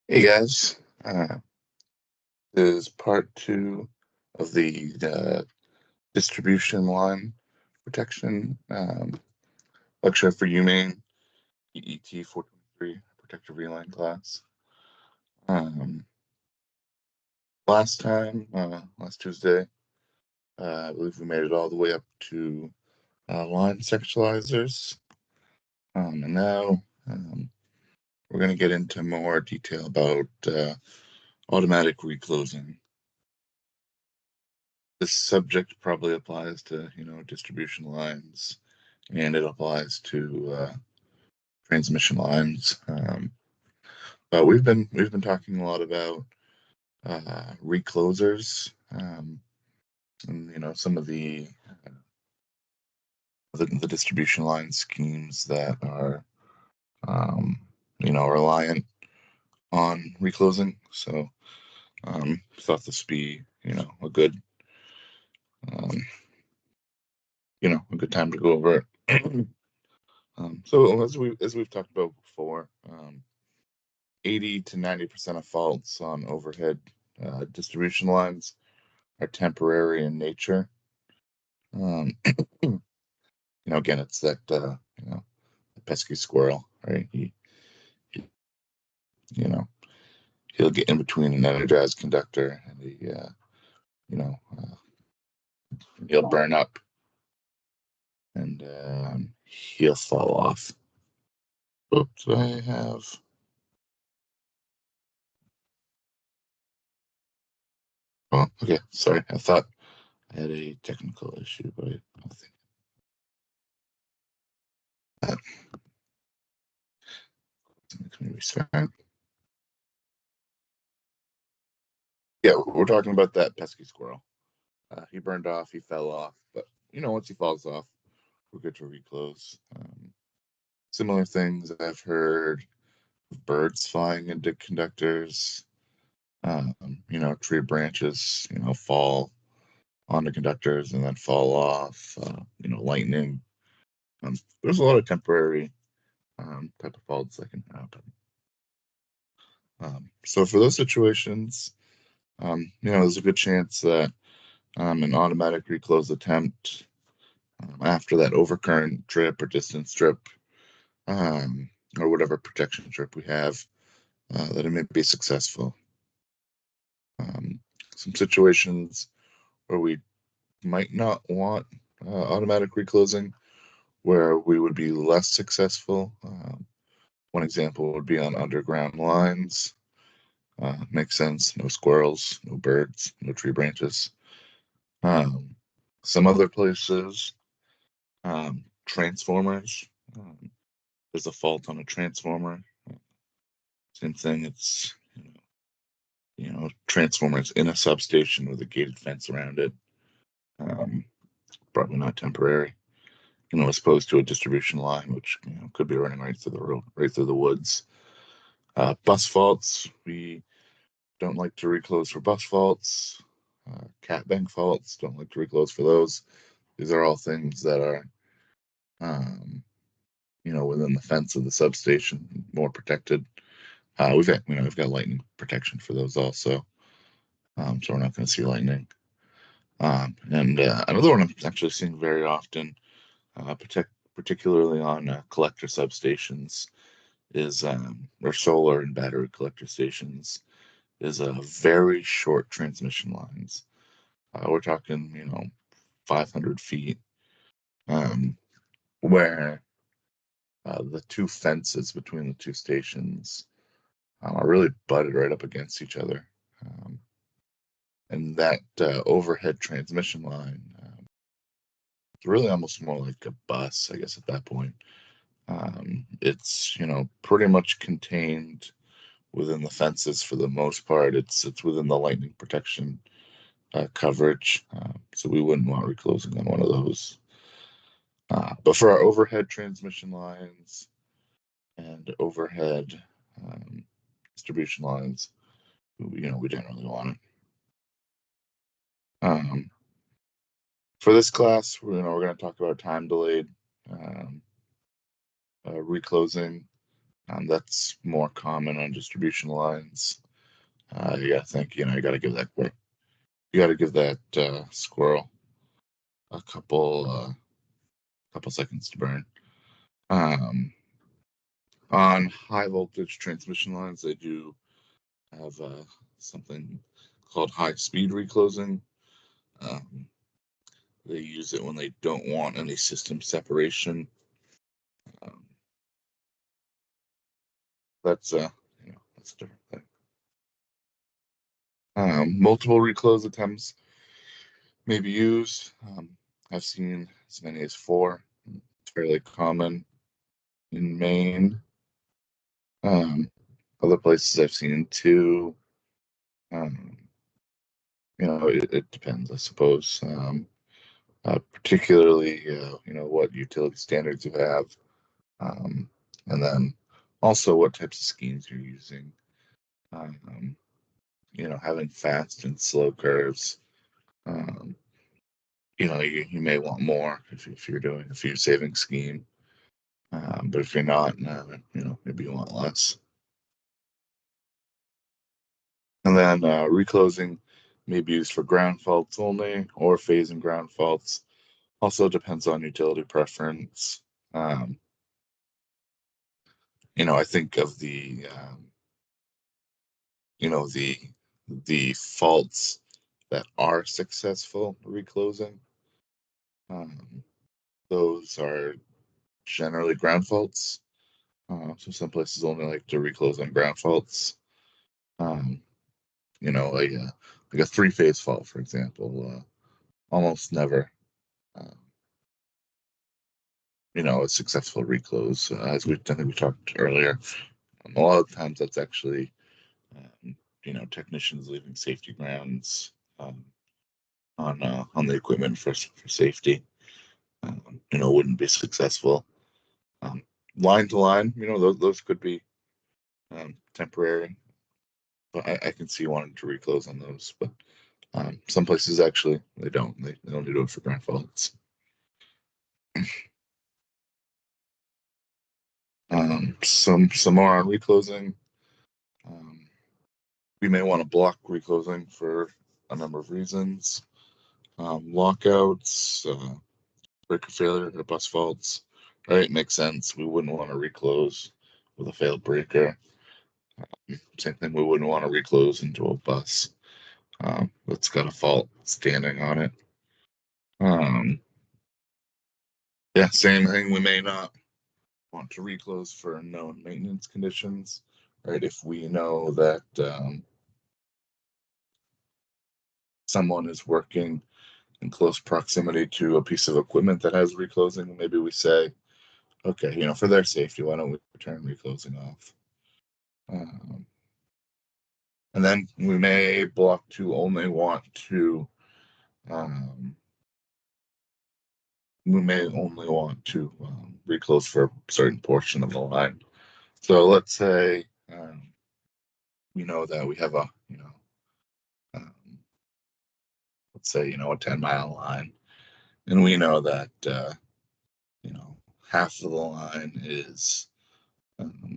Hey guys, this is part two of the distribution line protection lecture for UMaine EET 423 protective reline class. Last Tuesday, I believe we made it all the way up to line sexualizers, and now we're going to get into more detail about automatic reclosing. This subject probably applies to distribution lines, and it applies to transmission lines. But we've been talking a lot about reclosers, and some of the distribution line schemes that are reliant on reclosing. So thought this would be a good um, a good time to go over it. So as we've talked about before, 80 to 90% of faults on overhead distribution lines are temporary in nature. Again, it's that the pesky squirrel, right? You know, he'll get in between an energized conductor and he'll burn up and he'll fall off. Oops, I have. Oh, okay. Sorry, I thought I had a technical issue, but I don't think that. Let me restart. Yeah, we're talking about that pesky squirrel. He burned off, he fell off, but once he falls off, we're good to reclose. Similar things I've heard: birds flying into conductors, tree branches, fall onto conductors and then fall off, lightning. There's a lot of temporary type of faults that can happen. So for those situations, there's a good chance that an automatic reclose attempt after that overcurrent trip or distance trip, or whatever protection trip we have, that it may be successful. Some situations where we might not want automatic reclosing, where we would be less successful. One example would be on underground lines. Makes sense. No squirrels, no birds, no tree branches. Some other places, transformers. There's a fault on a transformer. Same thing. It's transformers in a substation with a gated fence around it. Probably not temporary. As opposed to a distribution line, which could be running right through the road, right through the woods. Bus faults, we don't like to reclose for bus faults. Cat bank faults, don't like to reclose for those. These are all things that are, within the fence of the substation, more protected. We've got lightning protection for those also, so we're not going to see lightning. And another one I'm actually seeing very often, particularly on collector substations, is or solar and battery collector stations, is very short transmission lines. We're talking 500 feet, where the two fences between the two stations are really butted right up against each other. And that overhead transmission line, it's really almost more like a bus, I guess, at that point. It's pretty much contained within the fences for the most part. It's within the lightning protection coverage, so we wouldn't want reclosing on one of those. But for our overhead transmission lines and overhead distribution lines, we generally want it. For this class, we're going to talk about time delayed reclosing. That's more common on distribution lines. Yeah, I think you got to give that squirrel a couple seconds to burn. On high voltage transmission lines, they do have something called high speed reclosing. They use it when they don't want any system separation. Um, that's that's a different thing. Multiple reclose attempts may be used. I've seen as many as 4. It's fairly common in Maine. Other places I've seen 2. Um, it depends, I suppose. Particularly, what utility standards you have, and then also what types of schemes you're using. Having fast and slow curves. Um, you may want more if you're doing a few saving scheme, but if you're not, maybe you want less. And then reclosing may be used for ground faults only or phasing ground faults. Also depends on utility preference. I think of the the faults that are successful reclosing. Those are generally ground faults. So some places only like to reclose on ground faults. Um, like a 3-phase fault, for example, almost never, a successful reclose. As I think we talked earlier, a lot of times that's actually, technicians leaving safety grounds on the equipment for safety. Wouldn't be successful. Um, Line to line, those could be temporary, but I can see wanting to reclose on those. But some places actually they don't. They only do it for ground faults. Some more on reclosing. Um, we may want to block reclosing for a number of reasons. Lockouts, breaker failure, or bus faults. Right, makes sense. We wouldn't want to reclose with a failed breaker. Same thing, we wouldn't want to reclose into a bus that's got a fault standing on it. Yeah, same thing. We may not want to reclose for known maintenance conditions, right? If we know that someone is working in close proximity to a piece of equipment that has reclosing, maybe we say, okay, for their safety, why don't we turn reclosing off? And then we may block to only want to reclose for a certain portion of the line. So let's say we know that we have um, let's say a 10-mile line, and we know that half of the line is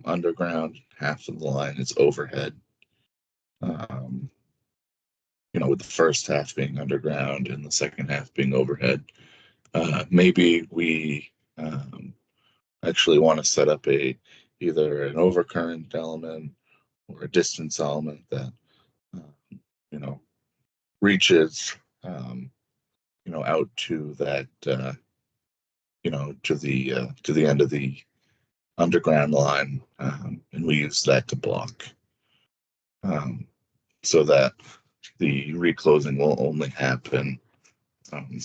underground, half of the line is overhead. Um, with the first half being underground and the second half being overhead. Maybe we actually want to set up either an overcurrent element or a distance element that you know reaches out to that to the end of the underground line, and we use that to block, um, so that the reclosing will only happen um,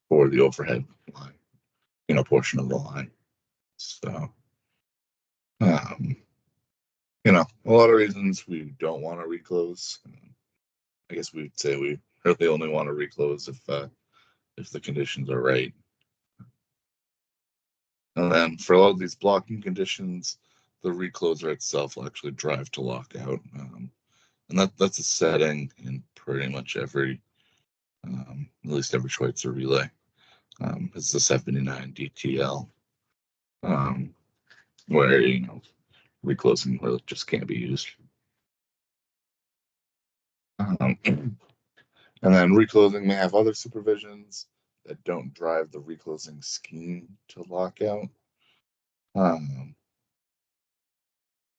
for the overhead line, portion of the line. So, um, a lot of reasons we don't want to reclose. I guess we'd say we really only want to reclose if the conditions are right. And then for a lot of these blocking conditions, the recloser itself will actually drive to lockout. And that's a setting in pretty much every, at least every Schweitzer relay. It's the 79 DTL, where, reclosing really just can't be used. And then reclosing may have other supervisions that don't drive the reclosing scheme to lockout.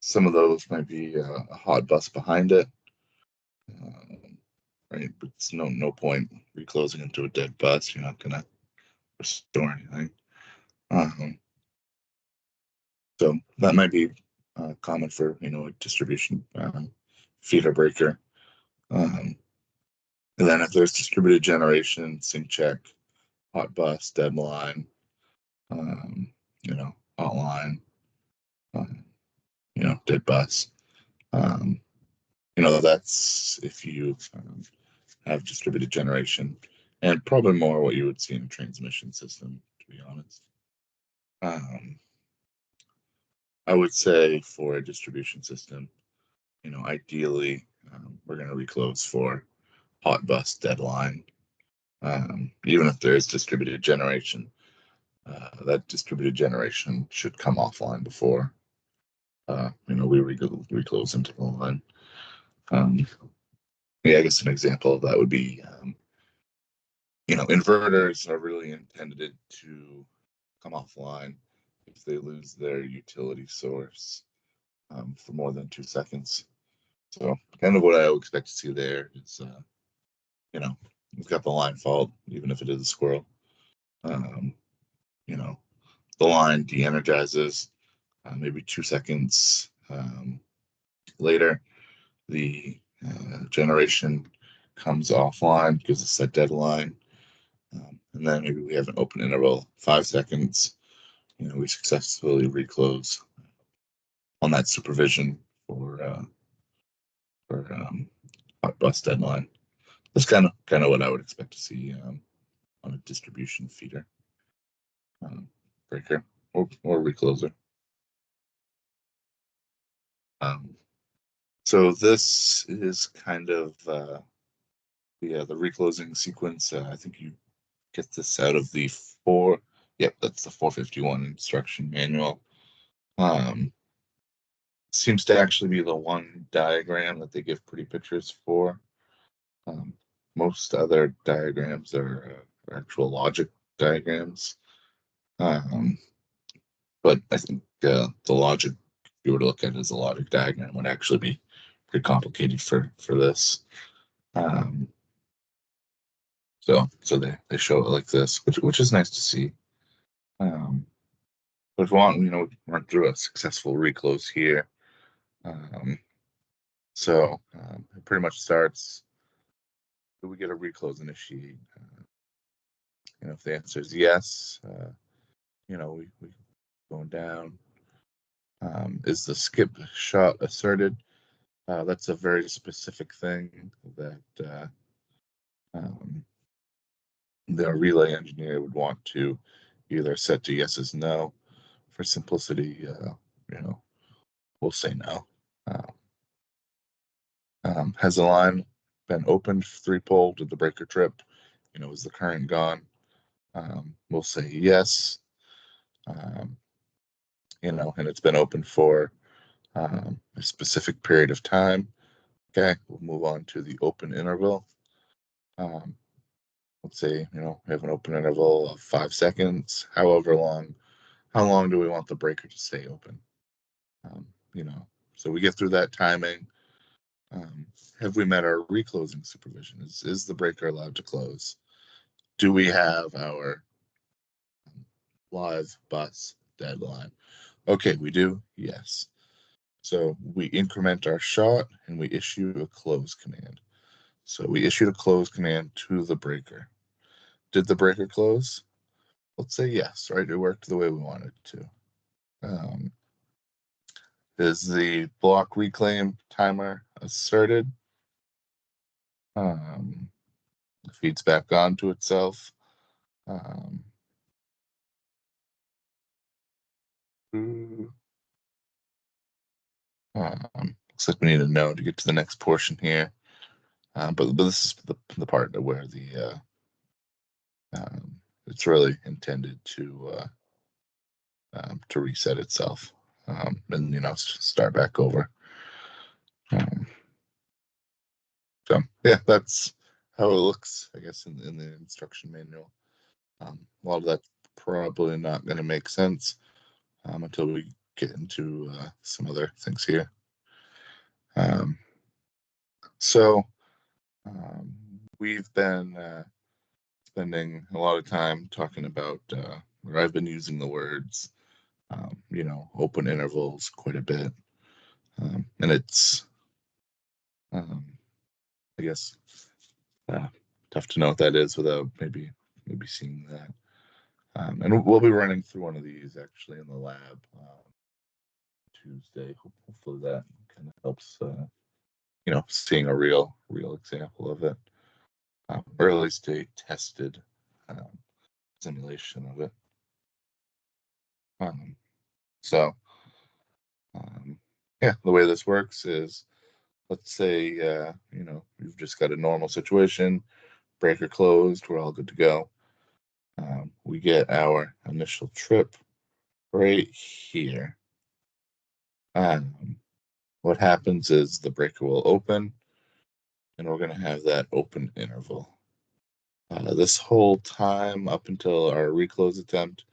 Some of those might be a hot bus behind it, right? But it's no point reclosing into a dead bus. You're not gonna restore anything. So that might be common for a distribution feeder breaker. And then if there's distributed generation, sync check, hot bus, deadline, hotline, dead bus. That's if you have distributed generation, and probably more what you would see in a transmission system, to be honest. I would say for a distribution system, ideally, we're going to reclose for hot bus deadline. Even if there is distributed generation, that distributed generation should come offline before we reclose into the line. I guess an example of that would be inverters are really intended to come offline if they lose their utility source for more than 2 seconds. So kind of what I would expect to see there is, we've got the line fault, even if it is a squirrel. The line de-energizes maybe 2 seconds later. The generation comes offline because it's that deadline. And then maybe we have an open interval, 5 seconds. We successfully reclose on that supervision for hot bus deadline. That's kind of what I would expect to see on a distribution feeder breaker or recloser. So this is kind of the reclosing sequence. I think you get this out of the that's the 451 instruction manual. Seems to actually be the one diagram that they give pretty pictures for. Most other diagrams are actual logic diagrams. But I think the logic, if you were to look at it as a logic diagram, would actually be pretty complicated for this. So they show it like this, which is nice to see. But if we want, run through a successful reclose here. So it pretty much starts. Do we get a reclose initiate? If the answer is yes, we going down. Is the skip shot asserted? That's a very specific thing that the relay engineer would want to either set to yes as no. For simplicity, we'll say no. Has the line been opened 3-pole? Did the breaker trip? Is the current gone? We'll say yes. And it's been open for a specific period of time. Okay, we'll move on to the open interval. Let's say, we have an open interval of 5 seconds, however long. How long do we want the breaker to stay open? So we get through that timing. Have we met our reclosing supervision? Is the breaker allowed to close? Do we have our live bus deadline? Okay, we do. Yes. So we increment our shot and we issue a close command. So we issued a close command to the breaker. Did the breaker close? Let's say yes, right? It worked the way we wanted it to. Is the block reclaim timer asserted? Feeds back onto itself. Looks like we need a no to get to the next portion here. But this is the part where it's really intended to reset itself. and start back over. So yeah, that's how it looks, I guess, in the instruction manual. A lot of that's probably not going to make sense until we get into some other things here. So we've been spending a lot of time talking about, or I've been using the words, open intervals quite a bit. And it's, I guess, tough to know what that is without maybe seeing that. And we'll be running through one of these actually in the lab Tuesday. Hopefully that kind of helps, seeing a real example of it, or at least a tested simulation of it. So, yeah, the way this works is, let's say, you've just got a normal situation, breaker closed, we're all good to go. We get our initial trip right here. What happens is the breaker will open, and we're going to have that open interval. This whole time up until our reclose attempt,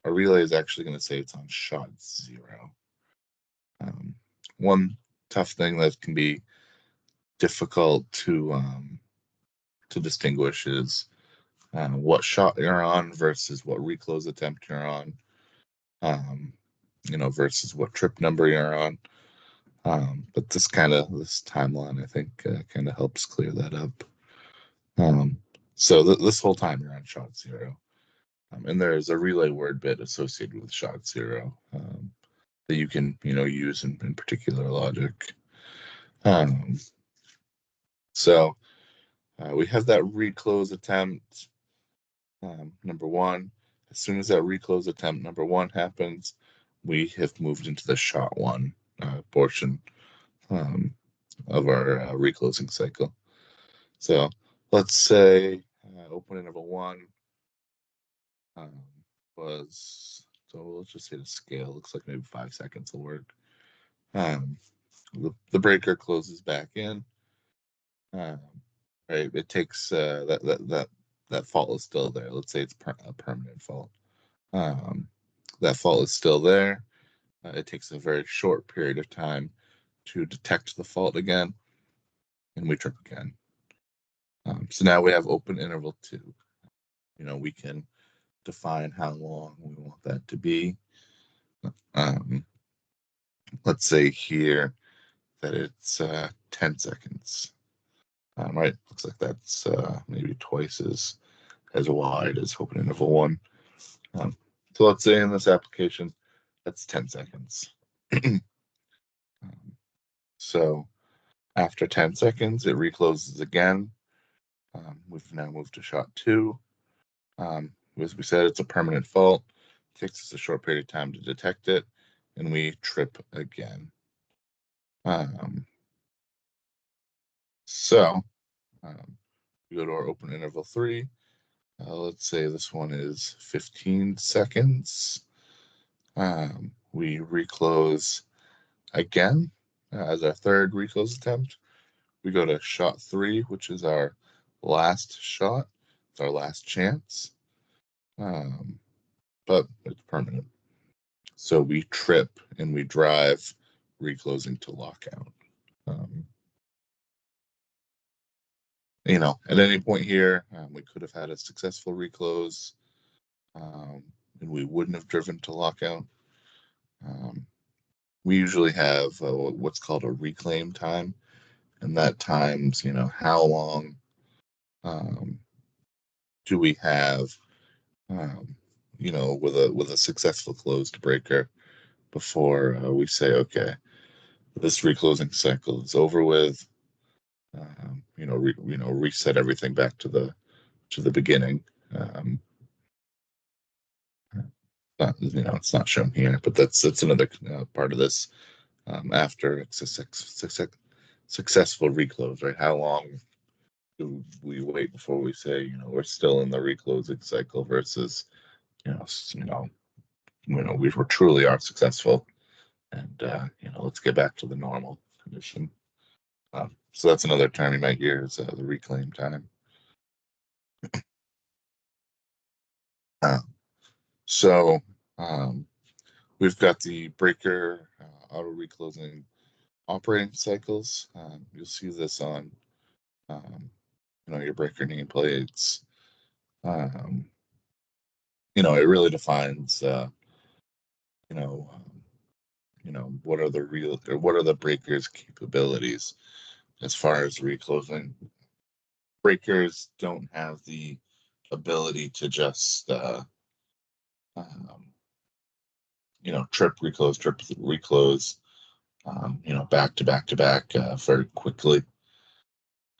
our relay is actually going to say it's on shot 0. One tough thing that can be difficult to distinguish is what shot you're on versus what reclose attempt you're on, versus what trip number you're on. But this timeline, I think, kind of helps clear that up. So this whole time you're on shot 0. And there's a relay word bit associated with shot 0 that you can, use in particular logic. So we have that reclose attempt number 1. As soon as that reclose attempt number 1 happens, we have moved into the shot 1 portion of our reclosing cycle. So let's say open interval 1 was, so let's just say the scale looks like maybe 5 seconds will work. The breaker closes back in. Right, it takes that fault is still there. Let's say it's a permanent fault. That fault is still there. It takes a very short period of time to detect the fault again, and we trip again. So now we have open interval 2. We can define how long we want that to be. Let's say here that it's 10 seconds. Right, looks like that's maybe twice as wide as open interval 1. So let's say in this application, that's 10 seconds. So after 10 seconds, it recloses again. We've now moved to shot 2. As we said, it's a permanent fault. It takes us a short period of time to detect it, and we trip again. So we go to our open interval 3. Let's say this one is 15 seconds. We reclose again as our third reclose attempt. We go to shot 3, which is our last shot. It's our last chance. But it's permanent. So we trip and we drive, reclosing to lockout. At any point here, we could have had a successful reclose, and we wouldn't have driven to lockout. We usually have what's called a reclaim time, and that time's, how long do we have, with a successful closed breaker before we say, okay, this reclosing cycle is over with. Reset everything back to the beginning. It's not shown here, but that's another part of this. After successful reclose, right? How long do we wait before we say, we're still in the reclosing cycle versus, we truly are successful. and let's get back to the normal condition. So that's another term you might hear is the reclaim time. Uh, so we've got the breaker auto reclosing operating cycles. You'll see this on your breaker nameplates. It really defines you know what are the breaker's capabilities as far as reclosing. Breakers don't have the ability to just um, trip reclose back to back to back very quickly.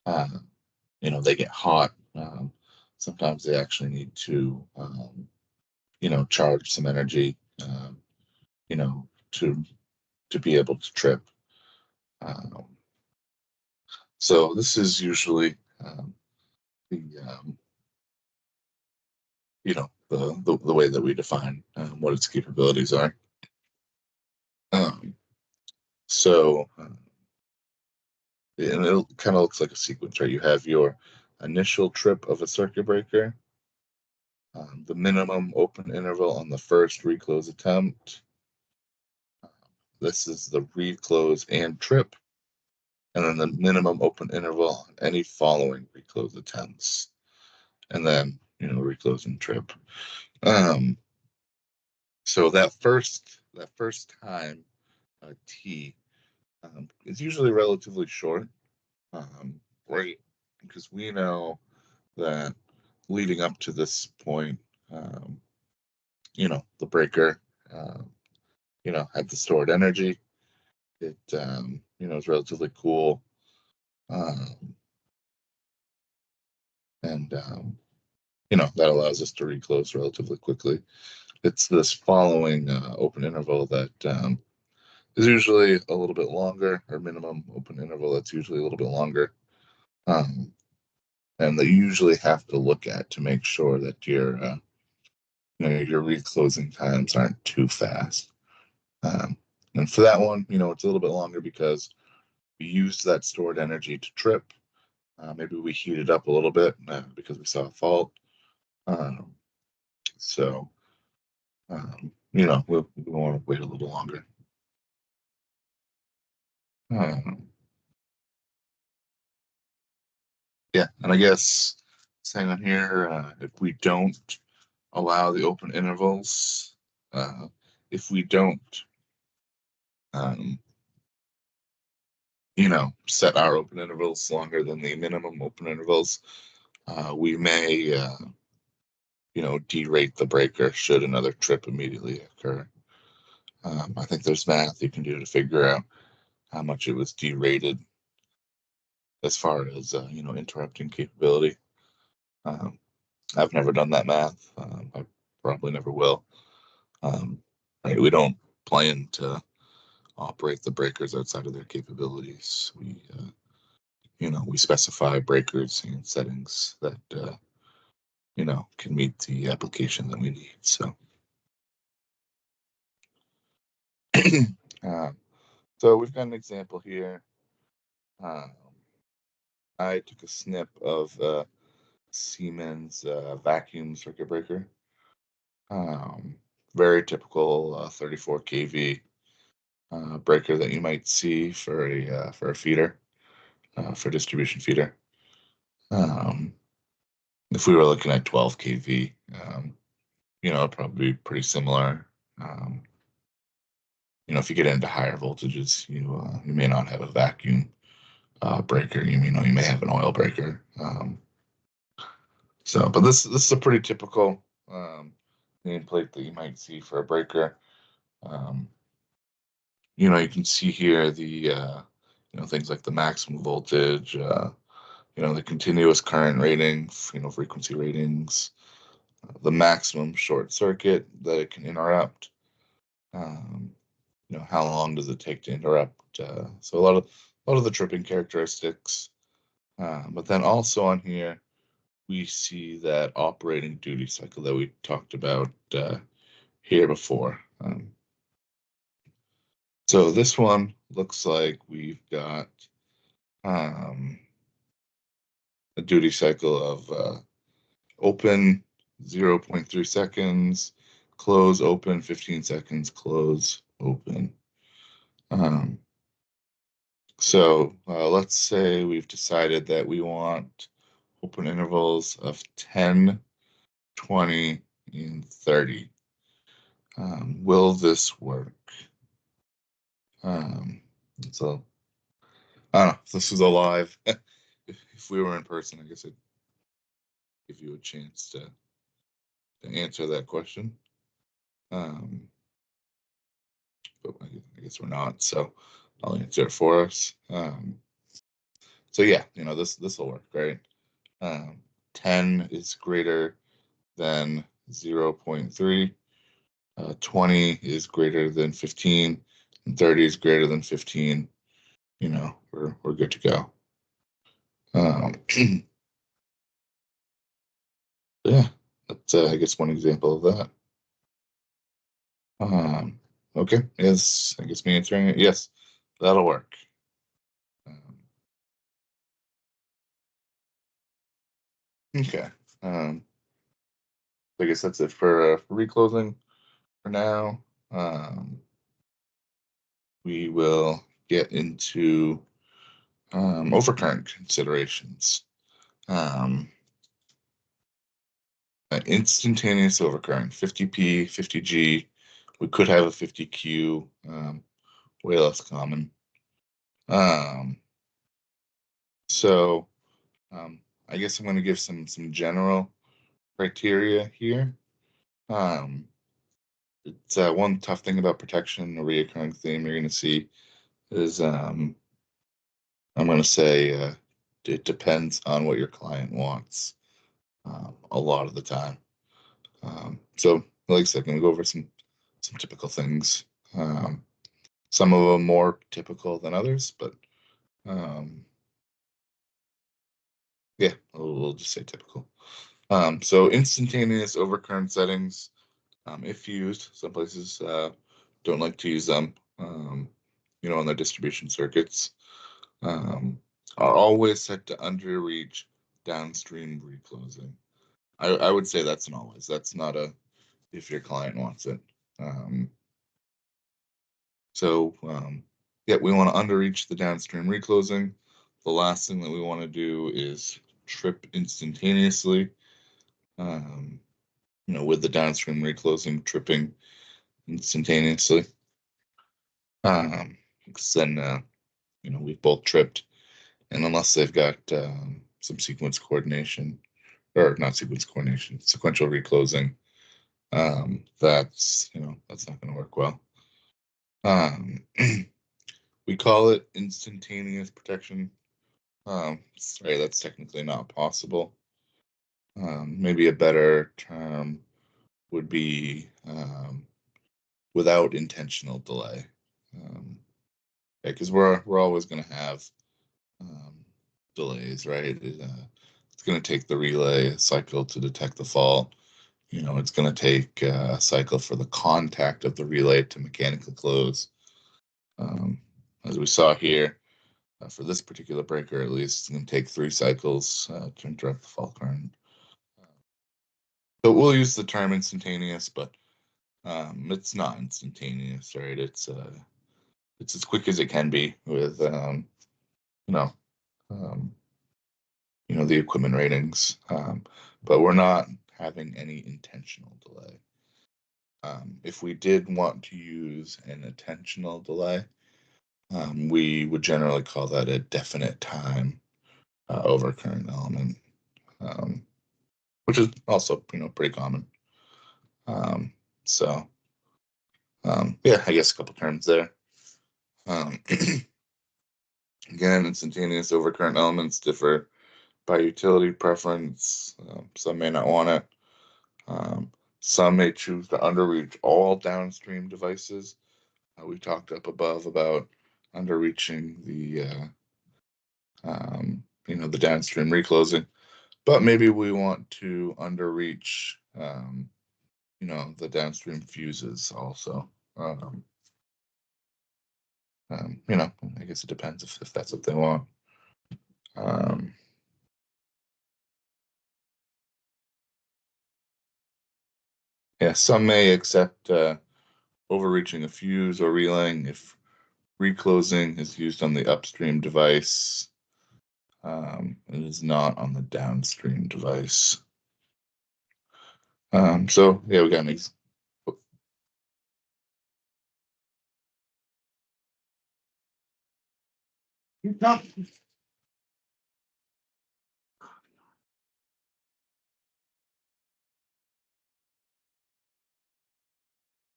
They get hot. Sometimes they actually need to charge some energy you know to be able to trip. um, so this is usually the the way that we define what its capabilities are. Um, so and it kind of looks like a sequence, right? You have your initial trip of a circuit breaker, the minimum open interval on the first reclose attempt. This is the reclose and trip, and then the minimum open interval on any following reclose attempts, and then reclose and trip. So that first time T is usually relatively short, right? Because we know that leading up to this point, um, the breaker, had the stored energy. It, is relatively cool, um, and that allows us to reclose relatively quickly. It's this following open interval that is usually a little bit longer, or minimum open interval that's usually a little bit longer, um, and that you usually have to look at to make sure that your reclosing times aren't too fast. Um, and for that one, it's a little bit longer because we used that stored energy to trip. Maybe we heated up a little bit because we saw a fault. Um, so, we want to wait a little longer. Um, yeah, and I guess saying on here, if we don't allow the open intervals, if we don't, um, set our open intervals longer than the minimum open intervals, we may, derate the breaker should another trip immediately occur. I think there's math you can do to figure out how much it was derated as far as, interrupting capability. Um, I've never done that math. I probably never will. Right, we don't plan to operate the breakers outside of their capabilities. We specify breakers and settings that can meet the application that we need. So, uh, so we've got an example here. I took a snip of Siemens vacuum circuit breaker. Very typical 34 kV breaker that you might see for a feeder, for distribution feeder. If we were looking at 12 kV, it'd probably be pretty similar. If you get into higher voltages, you may not have a vacuum breaker. You may have an oil breaker. But this is a pretty typical nameplate that you might see for a breaker. You can see here the things like the maximum voltage, the continuous current rating, frequency ratings, the maximum short circuit that it can interrupt. How long does it take to interrupt? So a lot of the tripping characteristics. But then also on here, we see that operating duty cycle that we talked about here before. So this one looks like we've got a duty cycle of open 0.3 seconds, close open 15 seconds, close open. So let's say we've decided that we want open intervals of 10, 20, and 30. Will this work? So I don't know if this was a live. If we were in person, I guess I'd give you a chance to answer that question. Um, but I guess we're not, so I'll answer it for us. So yeah, this will work, right? 10 is greater than 0.3. 20 is greater than 15, and 30 is greater than 15. We're good to go. Yeah, that's I guess one example of that. Okay, yes, I guess me answering it. Yes, that'll work. Um, okay. I guess that's it for reclosing for now. We will get into overcurrent considerations. Um, Instantaneous overcurrent, 50P, 50G. We could have a 50Q, way less common. Um, so I guess I'm going to give some general criteria here. It's one tough thing about protection, a reoccurring theme you're going to see is I'm going to say it depends on what your client wants a lot of the time. So, like I said, I'm going to go over some typical things. Some of them more typical than others, but um, yeah, we'll just say typical. So instantaneous overcurrent settings, if used, some places don't like to use them, on their distribution circuits, um, are always set to underreach downstream reclosing. I would say that's an always. That's not a if your client wants it. Um, yeah, we want to underreach the downstream reclosing. The last thing that we want to do is trip instantaneously. Um, with the downstream reclosing tripping instantaneously. Because then, we've both tripped, and unless they've got some sequence coordination, or not sequence coordination, sequential reclosing, that's not going to work well. We call it instantaneous protection. Sorry, that's technically not possible. Maybe a better term would be without intentional delay. Because we're always going to have delays, right? It's going to take the relay cycle to detect the fault. It's going to take a cycle for the contact of the relay to mechanically close. As we saw here, for this particular breaker, at least, it's going to take 3 cycles to interrupt the fault current. So we'll use the term instantaneous, but it's not instantaneous, right? It's as quick as it can be with you know um, the equipment ratings, but we're not having any intentional delay. If we did want to use an intentional delay, we would generally call that a definite time overcurrent element, um, which is also pretty common. So yeah, I guess a couple terms there. Again, instantaneous overcurrent elements differ by utility preference. Some may not want it. Some may choose to underreach all downstream devices. We talked up above about underreaching the downstream reclosing, but maybe we want to underreach, the downstream fuses also. I guess it depends if that's what they want. Yeah, some may accept overreaching a fuse or relaying if reclosing is used on the upstream device. It is not on the downstream device. So yeah, we got an ex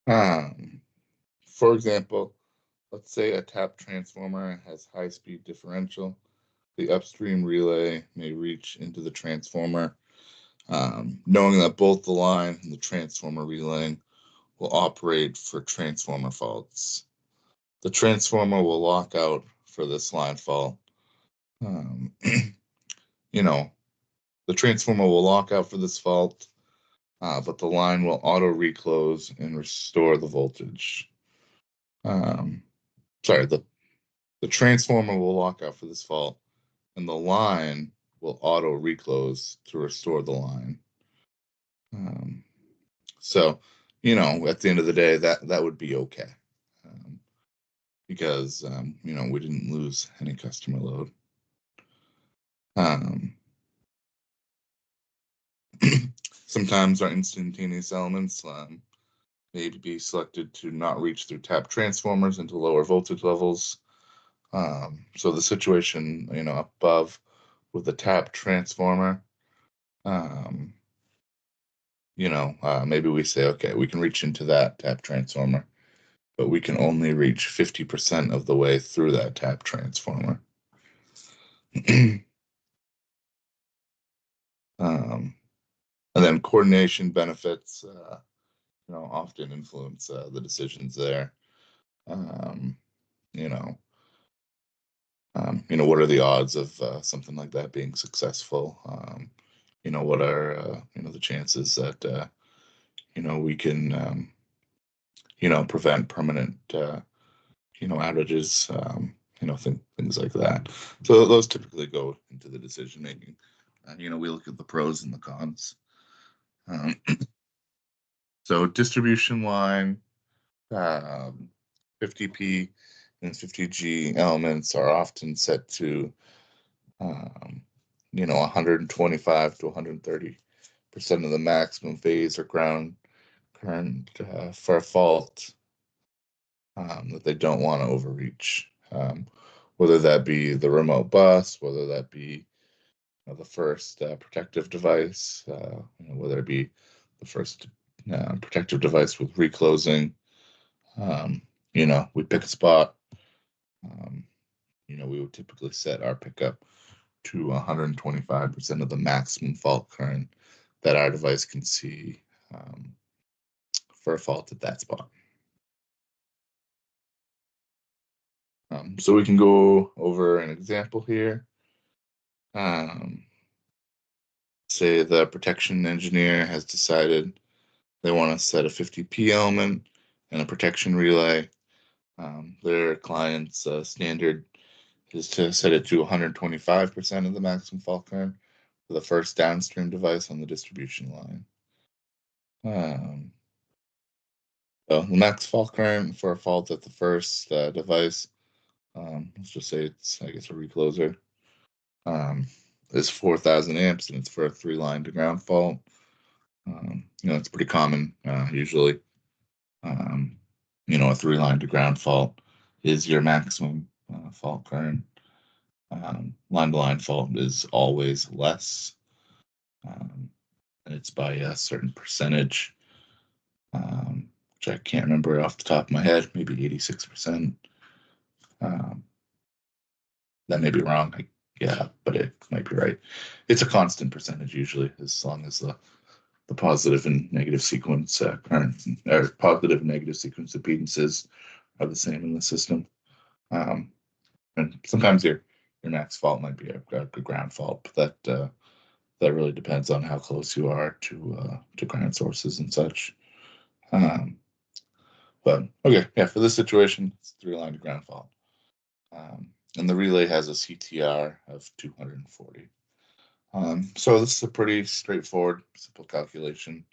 um, for example, let's say a tap transformer has high-speed differential. The upstream relay may reach into the transformer, knowing that both the line and the transformer relaying will operate for transformer faults. The transformer will lock out for this line fault. Um, you know, the transformer will lock out for this fault, but the line will auto reclose and restore the voltage. Um, sorry, the transformer will lock out for this fault, and the line will auto reclose to restore the line. Um, so, at the end of the day, that would be okay, because we didn't lose any customer load. Um, sometimes our instantaneous elements need to be selected to not reach through tap transformers into lower voltage levels. So the situation, above with the tap transformer, maybe we say, okay, we can reach into that tap transformer, but we can only reach 50% of the way through that tap transformer. um, and then coordination benefits, often influence the decisions there. Um, you know, what are the odds of something like that being successful? What are the chances that we can prevent permanent outages, things like that. So those typically go into the decision making. We look at the pros and the cons. Um, so distribution line, um, 50p and 50G elements are often set to 125 to 130% of the maximum phase or ground current for a fault that they don't want to overreach. Whether that be the remote bus, whether that be the first protective device, whether it be the first protective device with reclosing. We pick a spot. Um, we would typically set our pickup to 125% of the maximum fault current that our device can see for a fault at that spot. So we can go over an example here. Say the protection engineer has decided they want to set a 50p element and a protection relay. Their client's standard is to set it to 125% of the maximum fault current for the first downstream device on the distribution line. So the max fault current for a fault at the first device, let's just say it's, I guess, a recloser, is 4,000 amps, and it's for a 3-line to ground fault. It's pretty common usually. A 3-line to ground fault is your maximum fault current. Line-to-line fault is always less, and it's by a certain percentage, which I can't remember off the top of my head, maybe 86%. That may be wrong. Yeah, but it might be right. It's a constant percentage usually, as long as the positive and negative sequence current, or positive and negative sequence impedances are the same in the system. And sometimes your max fault might be a ground fault, but that really depends on how close you are to ground sources and such. But okay, yeah, for this situation, it's 3-line to ground fault. And the relay has a CTR of 240. So this is a pretty straightforward, simple calculation.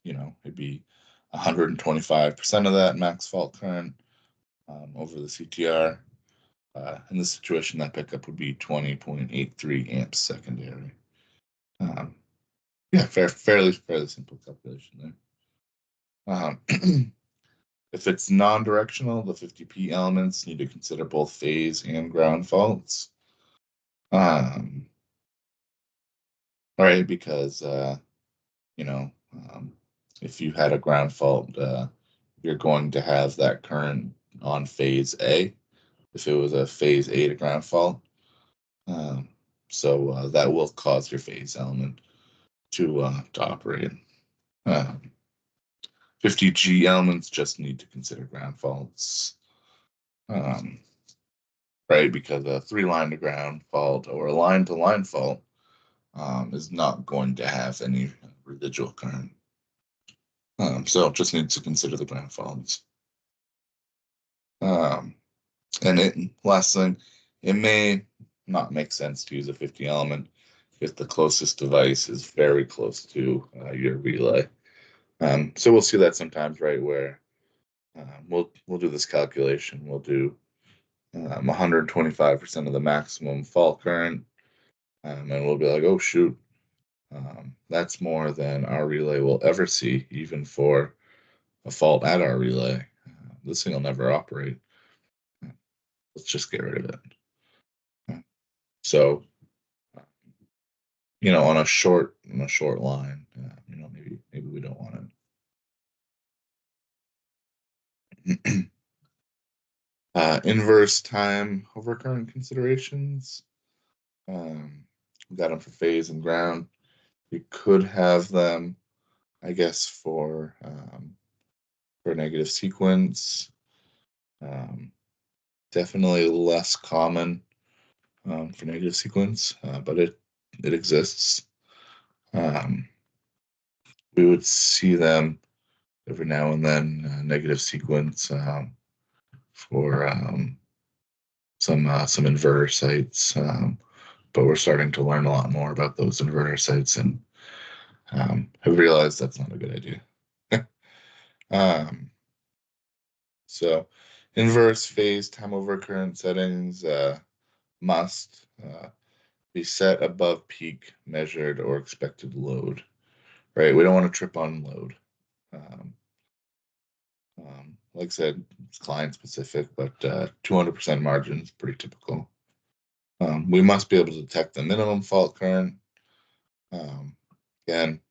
It'd be 125% of that max fault current over the CTR. In this situation, that pickup would be 20.83 amps secondary. Yeah, fairly simple calculation there. If it's non-directional, the 50P elements need to consider both phase and ground faults. Right, because if you had a ground fault, you're going to have that current on phase A. If it was a phase A to ground fault, so that will cause your phase element to operate. 50G elements just need to consider ground faults, right? Because a 3-line to ground fault or a line to line fault is not going to have any residual current. So it just needs to consider the ground faults. Last thing, it may not make sense to use a 50 element if the closest device is very close to your relay. So we'll see that sometimes, right, where we'll do this calculation. We'll do 125% of the maximum fault current, and we'll be like, oh shoot, that's more than our relay will ever see, even for a fault at our relay. This thing will never operate. Let's just get rid of it. So, on a short line, maybe we don't want it. Inverse time overcurrent considerations. We got them for phase and ground. We could have them, I guess, for negative sequence. Definitely less common for negative sequence, but it exists. We would see them every now and then, negative sequence for some inverter sites, but we're starting to learn a lot more about those inverter sites and have realized that's not a good idea. So inverse phase time over current settings must be set above peak measured or expected load, right? We don't want to trip on load. Like I said, it's client specific, but 200% margin is pretty typical. We must be able to detect the minimum fault current. Again,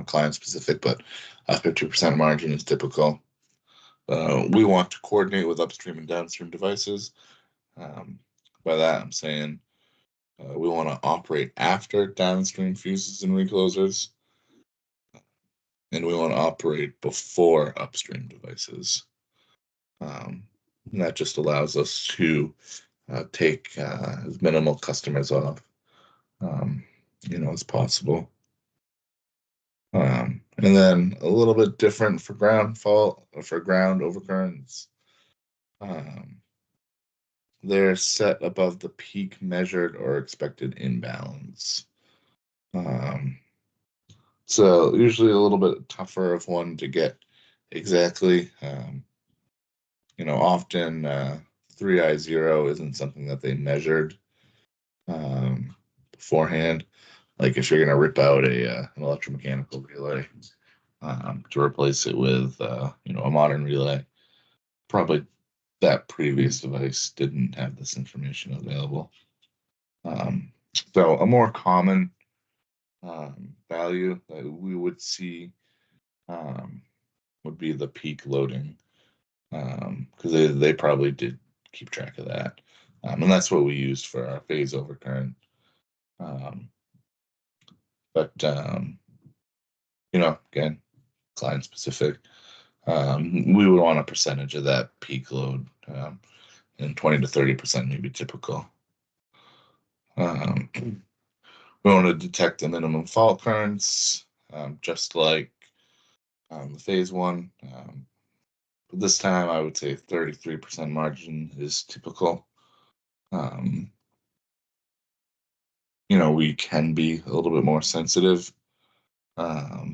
client specific, but after 2% margin is typical. We want to coordinate with upstream and downstream devices. By that, I'm saying we want to operate after downstream fuses and reclosers, and we want to operate before upstream devices. And that just allows us to take as minimal customers off, as possible. And then a little bit different for ground fault or for ground overcurrents. They're set above the peak measured or expected imbalance. So usually a little bit tougher of one to get exactly. Often 3I0 isn't something that they measured beforehand. Like if you're going to rip out an electromechanical relay to replace it with a modern relay, probably that previous device didn't have this information available. So a more common value that we would see would be the peak loading, because they probably did keep track of that, and that's what we used for our phase overcurrent. But again, client specific. We would want a percentage of that peak load, and 20 to 30% may be typical. We want to detect the minimum fault currents, just like the phase one. But this time I would say 33% margin is typical. We can be a little bit more sensitive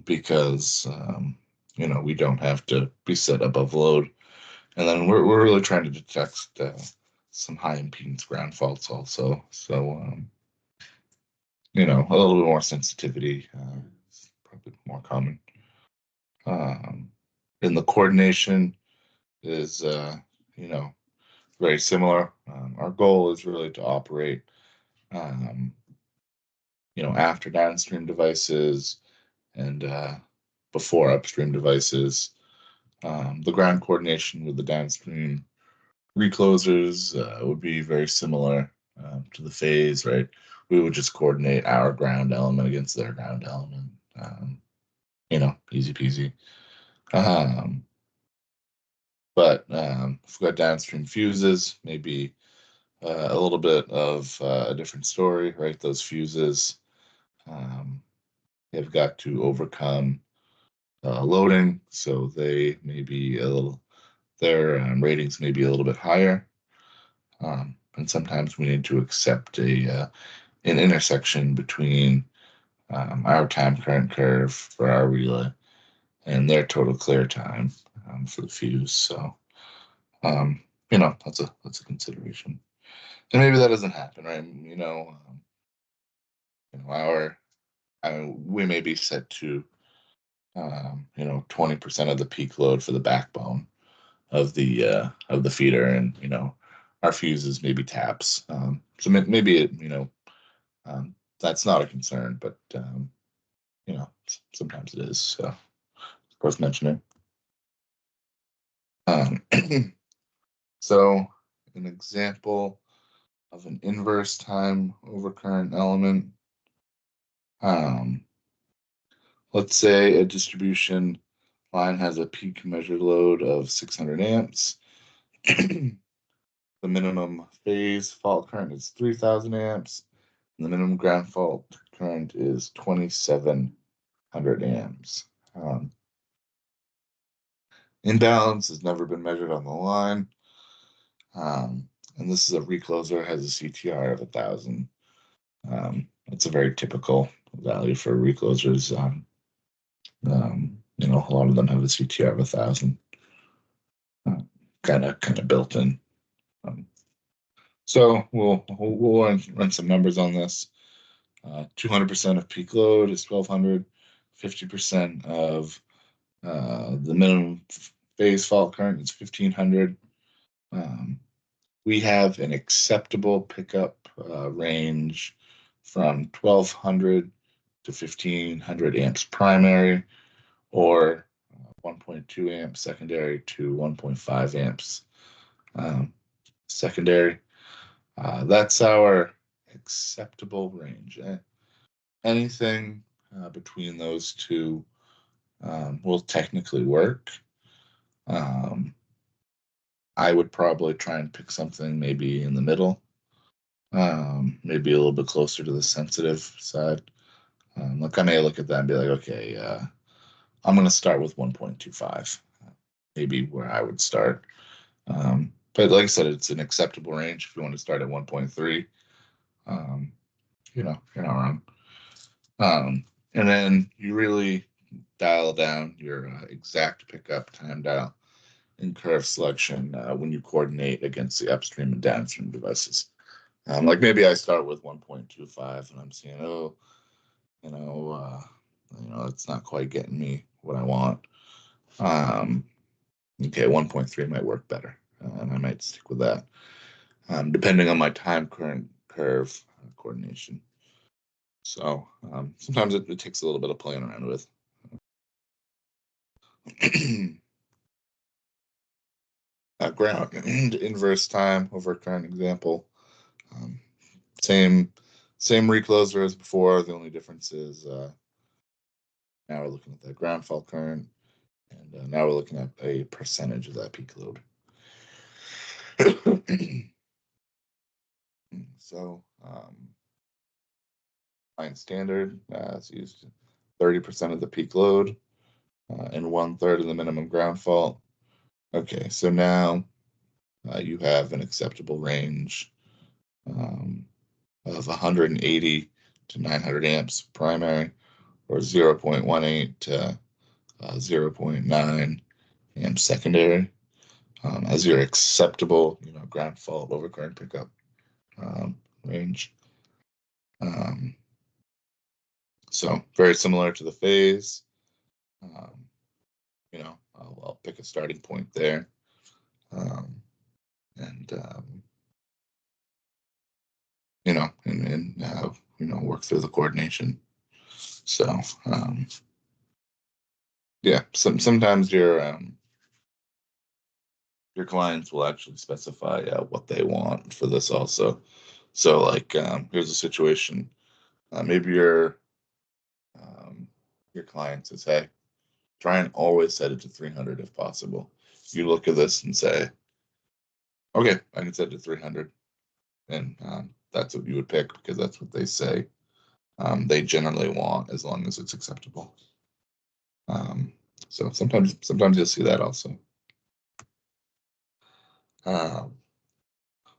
because we don't have to be set above load. And then we're really trying to detect some high impedance ground faults also. So, a little bit more sensitivity is probably more common. And the coordination is, very similar. Our goal is really to operate, after downstream devices and before upstream devices. The ground coordination with the downstream reclosers would be very similar to the phase, right? We would just coordinate our ground element against their ground element. Easy peasy. But if we've got downstream fuses, maybe a little bit of a different story, right? Those fuses have got to overcome loading, so they may be their ratings may be a little bit higher. And sometimes we need to accept an intersection between our time current curve for our relay and their total clear time for the fuse. So, that's a consideration. And maybe that doesn't happen, right? We may be set to 20% of the peak load for the backbone of the feeder, and our fuses maybe taps. So maybe that's not a concern, but sometimes it is. So worth mentioning. So an example of an inverse time overcurrent element. Let's say a distribution line has a peak measured load of 600 amps. The minimum phase fault current is 3,000 amps. And the minimum ground fault current is 2,700 amps. Imbalance has never been measured on the line. And this is a recloser, has a CTR of 1,000. It's a very typical value for reclosers. A lot of them have a CTR of 1,000. Kind of built in. So we'll run some numbers on this. 200% of peak load is 1,200. 50% of the minimum phase fault current is 1,500. We have an acceptable pickup range from 1,200 to 1,500 amps primary, or 1.2 amps secondary to 1.5 amps secondary. That's our acceptable range. Anything between those two will technically work. I would probably try and pick something maybe in the middle, maybe a little bit closer to the sensitive side. I may look at that and be like, okay, I'm going to start with 1.25, maybe where I would start. But like I said, it's an acceptable range if you want to start at 1.3. You're not wrong. And then you really dial down your exact pickup time dial in curve selection when you coordinate against the upstream and downstream devices. Like maybe I start with 1.25 and I'm seeing, it's not quite getting me what I want. Okay, 1.3 might work better, and I might stick with that, depending on my time current curve coordination. So sometimes it takes a little bit of playing around with. Ground inverse time over current example. Same recloser as before. The only difference is now we're looking at the ground fault current, and now we're looking at a percentage of that peak load. So line standard is used 30% of the peak load and 1/3 of the minimum ground fault. Okay, so now you have an acceptable range of 180 to 900 amps primary, or 0.18 to 0.9 amps secondary, as your acceptable, ground fault overcurrent pickup range. So very similar to the phase. Um, I'll pick a starting point there, and work through the coordination. So yeah, sometimes your clients will actually specify what they want for this also. So like here's a situation. Maybe your client says, hey, try and always set it to 300 if possible. You look at this and say, okay, I can set it to 300. And that's what you would pick because that's what they say they generally want as long as it's acceptable. So sometimes you'll see that also.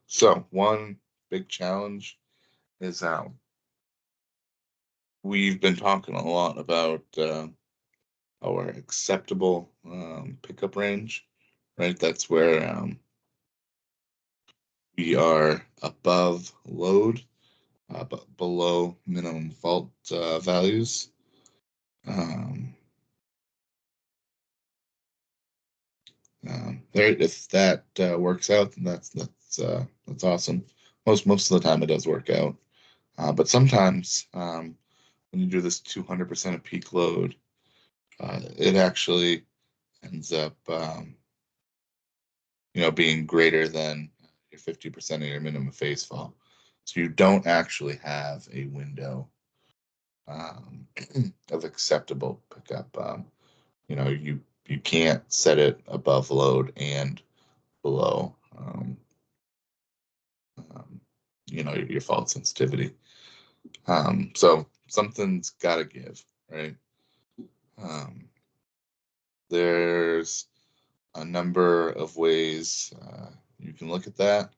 So one big challenge is we've been talking a lot about our acceptable pickup range, right? That's where we are above load, but below minimum fault values. There, if that works out, then that's awesome. Most of the time, it does work out. But sometimes, when you do this 200% of peak load, it actually ends up, being greater than your 50% of your minimum phase fall. So you don't actually have a window um, of acceptable pickup. You can't set it above load and below, um, your fault sensitivity. So something's got to give, right? Um, there's a number of ways you can look at that.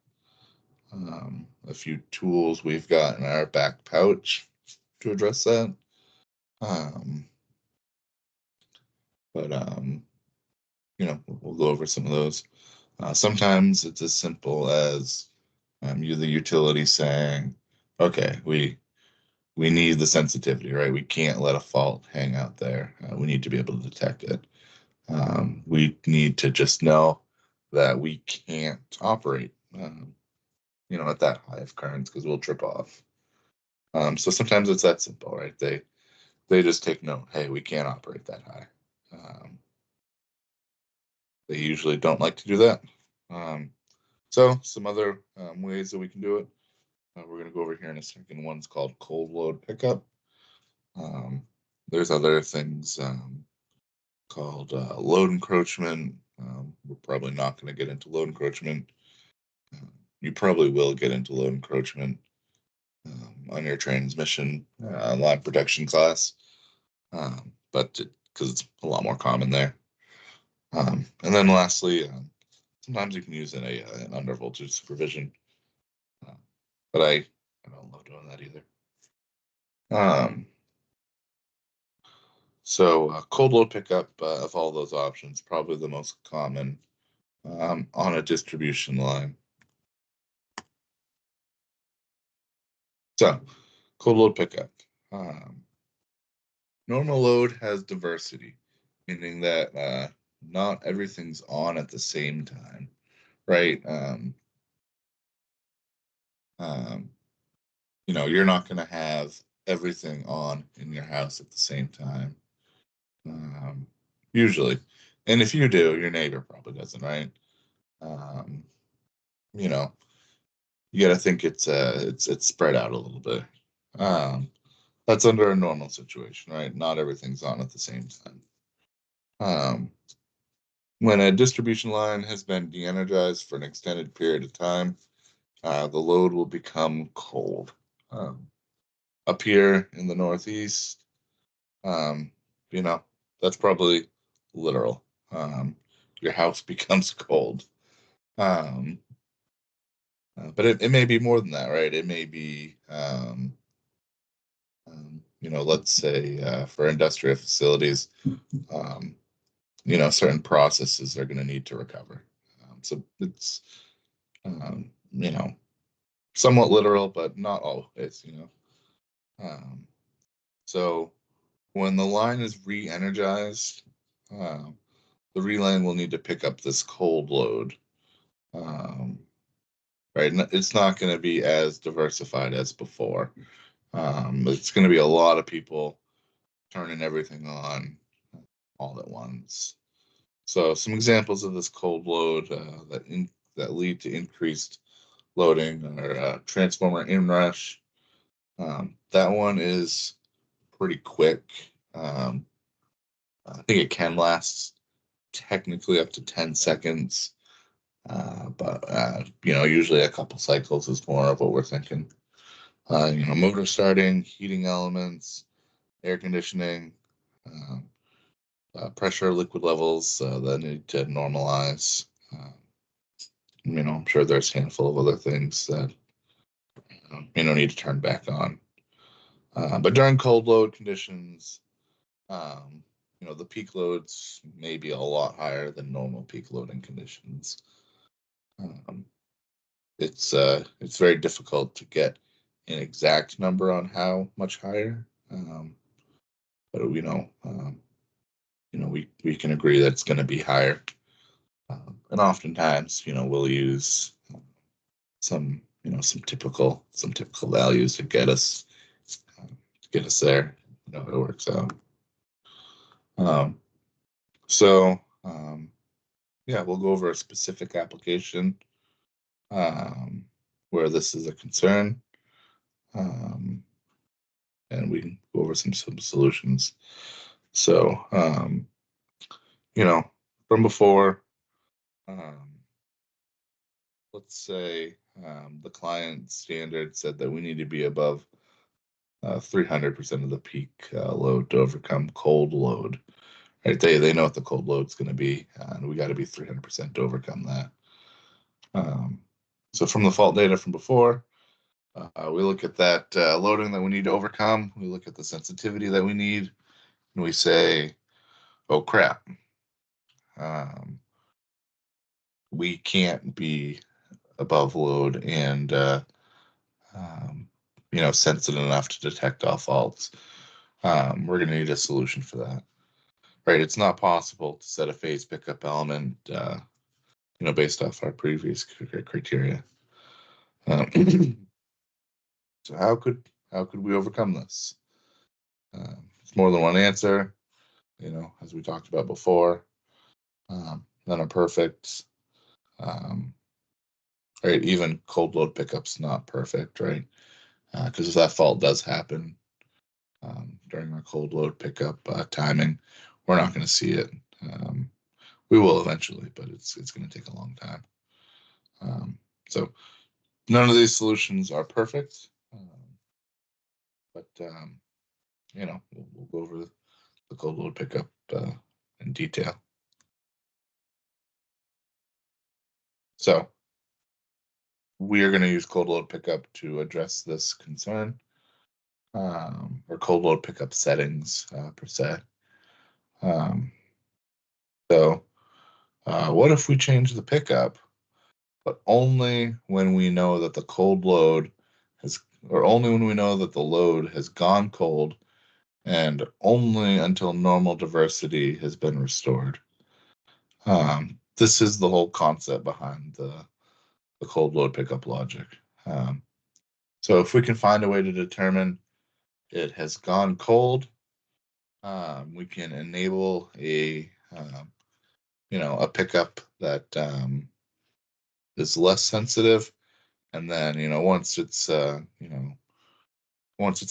A few tools we've got in our back pouch to address that. Um, but we'll go over some of those. Sometimes it's as simple as you, the utility, saying, "Okay, we need the sensitivity, right? We can't let a fault hang out there. We need to be able to detect it. We need to just know that we can't operate, at that high of currents because we'll trip off." So sometimes it's that simple, right? They just take note. Hey, we can't operate that high. Um, they usually don't like to do that. So some other ways that we can do it. We're going to go over here in a second. One's called cold load pickup. Um, there's other things called load encroachment. We're probably not going to get into load encroachment. You probably will get into load encroachment on your transmission line protection class, but because it's a lot more common there. And then lastly, sometimes you can use an under voltage supervision, but I don't love doing that either. So cold load pickup of all those options, probably the most common on a distribution line. So cold load pickup. Normal load has diversity, meaning that not everything's on at the same time, right? Um, you're not going to have everything on in your house at the same time, usually. And if you do, your neighbor probably doesn't, right? Um, you know, you got to think it's spread out a little bit. Um, that's under a normal situation, right? Not everything's on at the same time. When a distribution line has been de-energized for an extended period of time, the load will become cold. Up here in the Northeast, um, you know, that's probably literal. your house becomes cold. But it may be more than that, right? It may be, let's say for industrial facilities, certain processes are going to need to recover. So it's, somewhat literal, but not always. So when the line is re-energized, the reline will need to pick up this cold load. Right? It's not going to be as diversified as before. It's going to be a lot of people turning everything on all at once. So some examples of this cold load that lead to increased loading are transformer inrush. That one is pretty quick. I think it can last technically up to 10 seconds, but usually a couple cycles is more of what we're thinking. Motor starting, heating elements, air conditioning, pressure, liquid levels that need to normalize. I'm sure there's a handful of other things that need to turn back on. But during cold load conditions, the peak loads may be a lot higher than normal peak loading conditions. It's very difficult to get an exact number on how much higher, but we can agree that it's going to be higher. And oftentimes, we'll use some typical values to get us there. It works out. So we'll go over a specific application where this is a concern, and we can go over some solutions. So from before, let's say the client standard said that we need to be above 300% of the peak load to overcome cold load. Right? They know what the cold load is going to be, and we got to be 300% to overcome that. So from the fault data from before, we look at that loading that we need to overcome. We look at the sensitivity that we need, and we say, "Oh crap, we can't be above load and sensitive enough to detect all faults. We're going to need a solution for that." Right? It's not possible to set a phase pickup element, based off our previous criteria. So how could we overcome this? It's more than one answer, as we talked about before. None are perfect. Right? Even cold load pickup's not perfect, right? Because if that fault does happen during our cold load pickup timing, we're not going to see it. We will eventually, but it's going to take a long time. So none of these solutions are perfect, but we'll go over the cold load pickup in detail. So we are going to use cold load pickup to address this concern, or cold load pickup settings per se. So what if we change the pickup, but only when we know that the cold load or only when we know that the load has gone cold, and only until normal diversity has been restored. This is the whole concept behind the cold load pickup logic. So if we can find a way to determine it has gone cold, we can enable a pickup that is less sensitive, and then once it's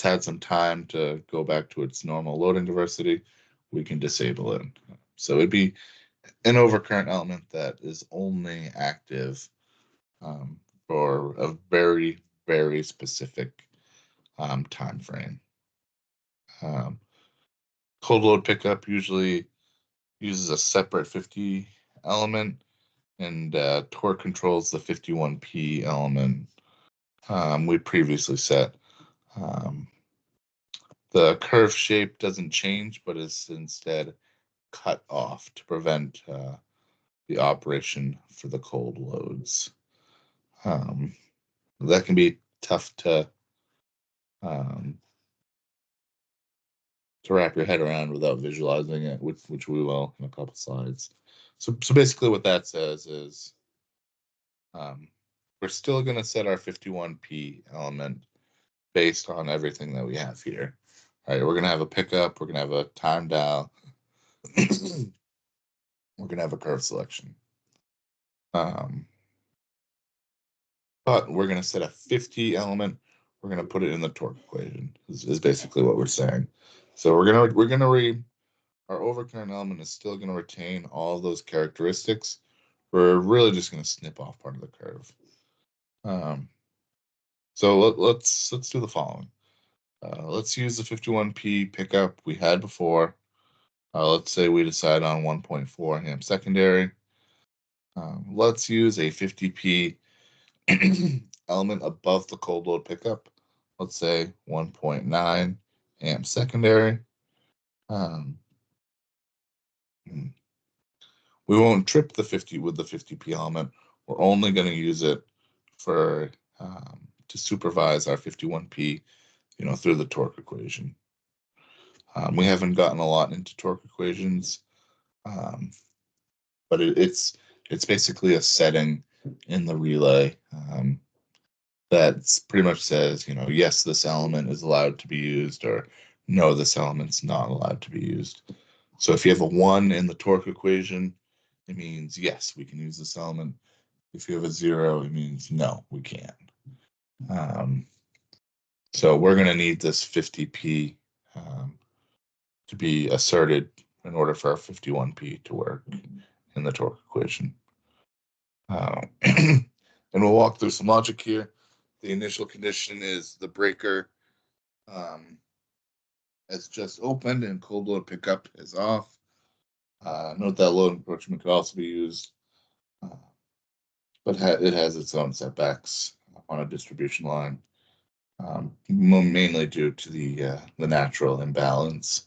had some time to go back to its normal loading diversity, we can disable it. So it'd be an overcurrent element that is only active for a very, very specific time frame. Cold load pickup usually uses a separate 50 element, and torque controls the 51p element we previously set. The curve shape doesn't change, but is instead cut off to prevent the operation for the cold loads. That can be tough to wrap your head around without visualizing it, which we will in a couple slides. So basically what that says is we're still going to set our 51p element based on everything that we have here. All right, we're going to have a pickup, we're going to have a time dial, we're going to have a curve selection. But we're going to set a 50 element, we're going to put it in the torque equation, is basically what we're saying. So we're going to read our overcurrent element is still going to retain all of those characteristics. We're really just going to snip off part of the curve. So let's do the following. Let's use the 51p pickup we had before. Let's say we decide on 1.4 amp secondary. Let's use a 50p element above the cold load pickup. Let's say 1.9 amp secondary. We won't trip the 50 with the 50p element. We're only going to use it for to supervise our 51p, through the torque equation. We haven't gotten a lot into torque equations, but it's basically a setting in the relay that pretty much says, yes, this element is allowed to be used, or no, this element's not allowed to be used. So if you have a 1 in the torque equation, it means yes, we can use this element. If you have a 0, it means no, we can't. So we're going to need this 50p to be asserted in order for our 51p to work in the torque equation. And we'll walk through some logic here. The initial condition is the breaker has just opened and cold load pickup is off. Note that load encroachment could also be used, but it has its own setbacks on a distribution line, mainly due to the natural imbalance.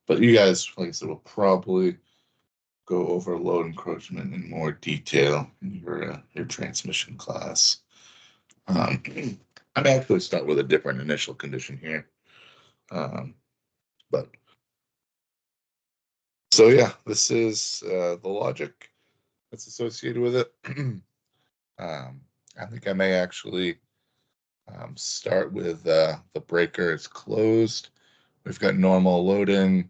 But you guys, like I said, will probably go over load encroachment in more detail in your transmission class. I may actually start with a different initial condition here. But so yeah, this is the logic that's associated with it. I think I may actually start with the breaker is closed. We've got normal loading.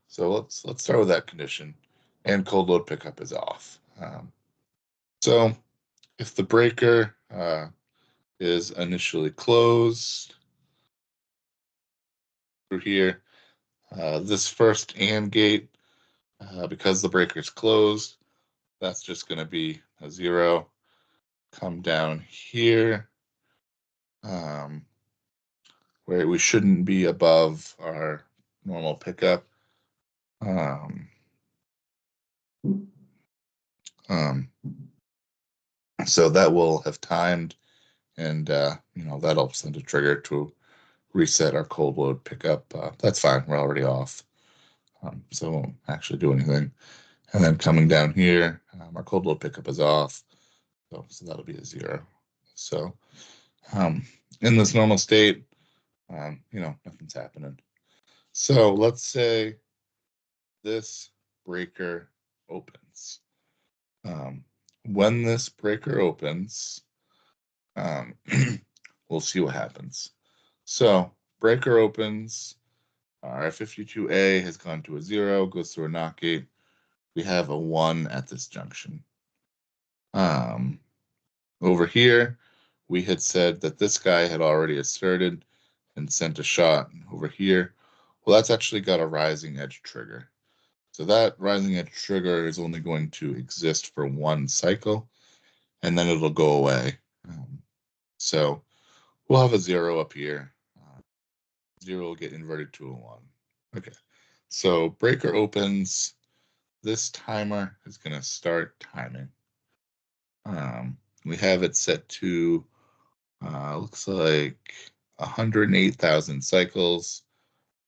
So let's start with that condition, and cold load pickup is off. So if the breaker is initially closed through here, this first AND gate, because the breaker is closed, that's just going to be a 0. Come down here, where we shouldn't be above our normal pickup. So that will have timed, and that'll send a trigger to reset our cold load pickup. That's fine, we're already off, so it won't actually do anything. And then coming down here, our cold load pickup is off, so that'll be a 0. So in this normal state, nothing's happening. So let's say this breaker opens. When this breaker opens, we'll see what happens. So breaker opens, our 52A has gone to a 0, goes through a NOT gate. We have a 1 at this junction. Over here, we had said that this guy had already asserted and sent a shot over here. Well, that's actually got a rising edge trigger. So that rising edge trigger is only going to exist for 1 cycle, and then it'll go away. So we'll have a 0 up here. 0 will get inverted to a 1. Okay, So breaker opens. This timer is going to start timing. We have it set to, looks like 108,000 cycles.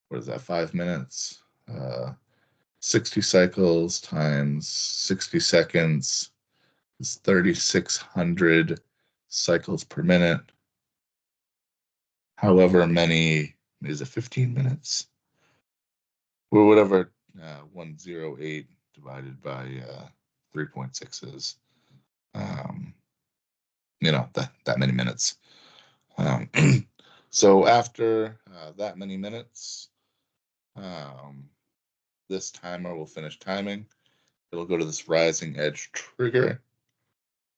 What is that, 5 minutes? 60 cycles times 60 seconds is 3,600 cycles per minute. However many, is it 15 minutes? Or whatever 108 divided by 3.6 is. That many minutes. So after that many minutes, this timer will finish timing. It'll go to this rising edge trigger,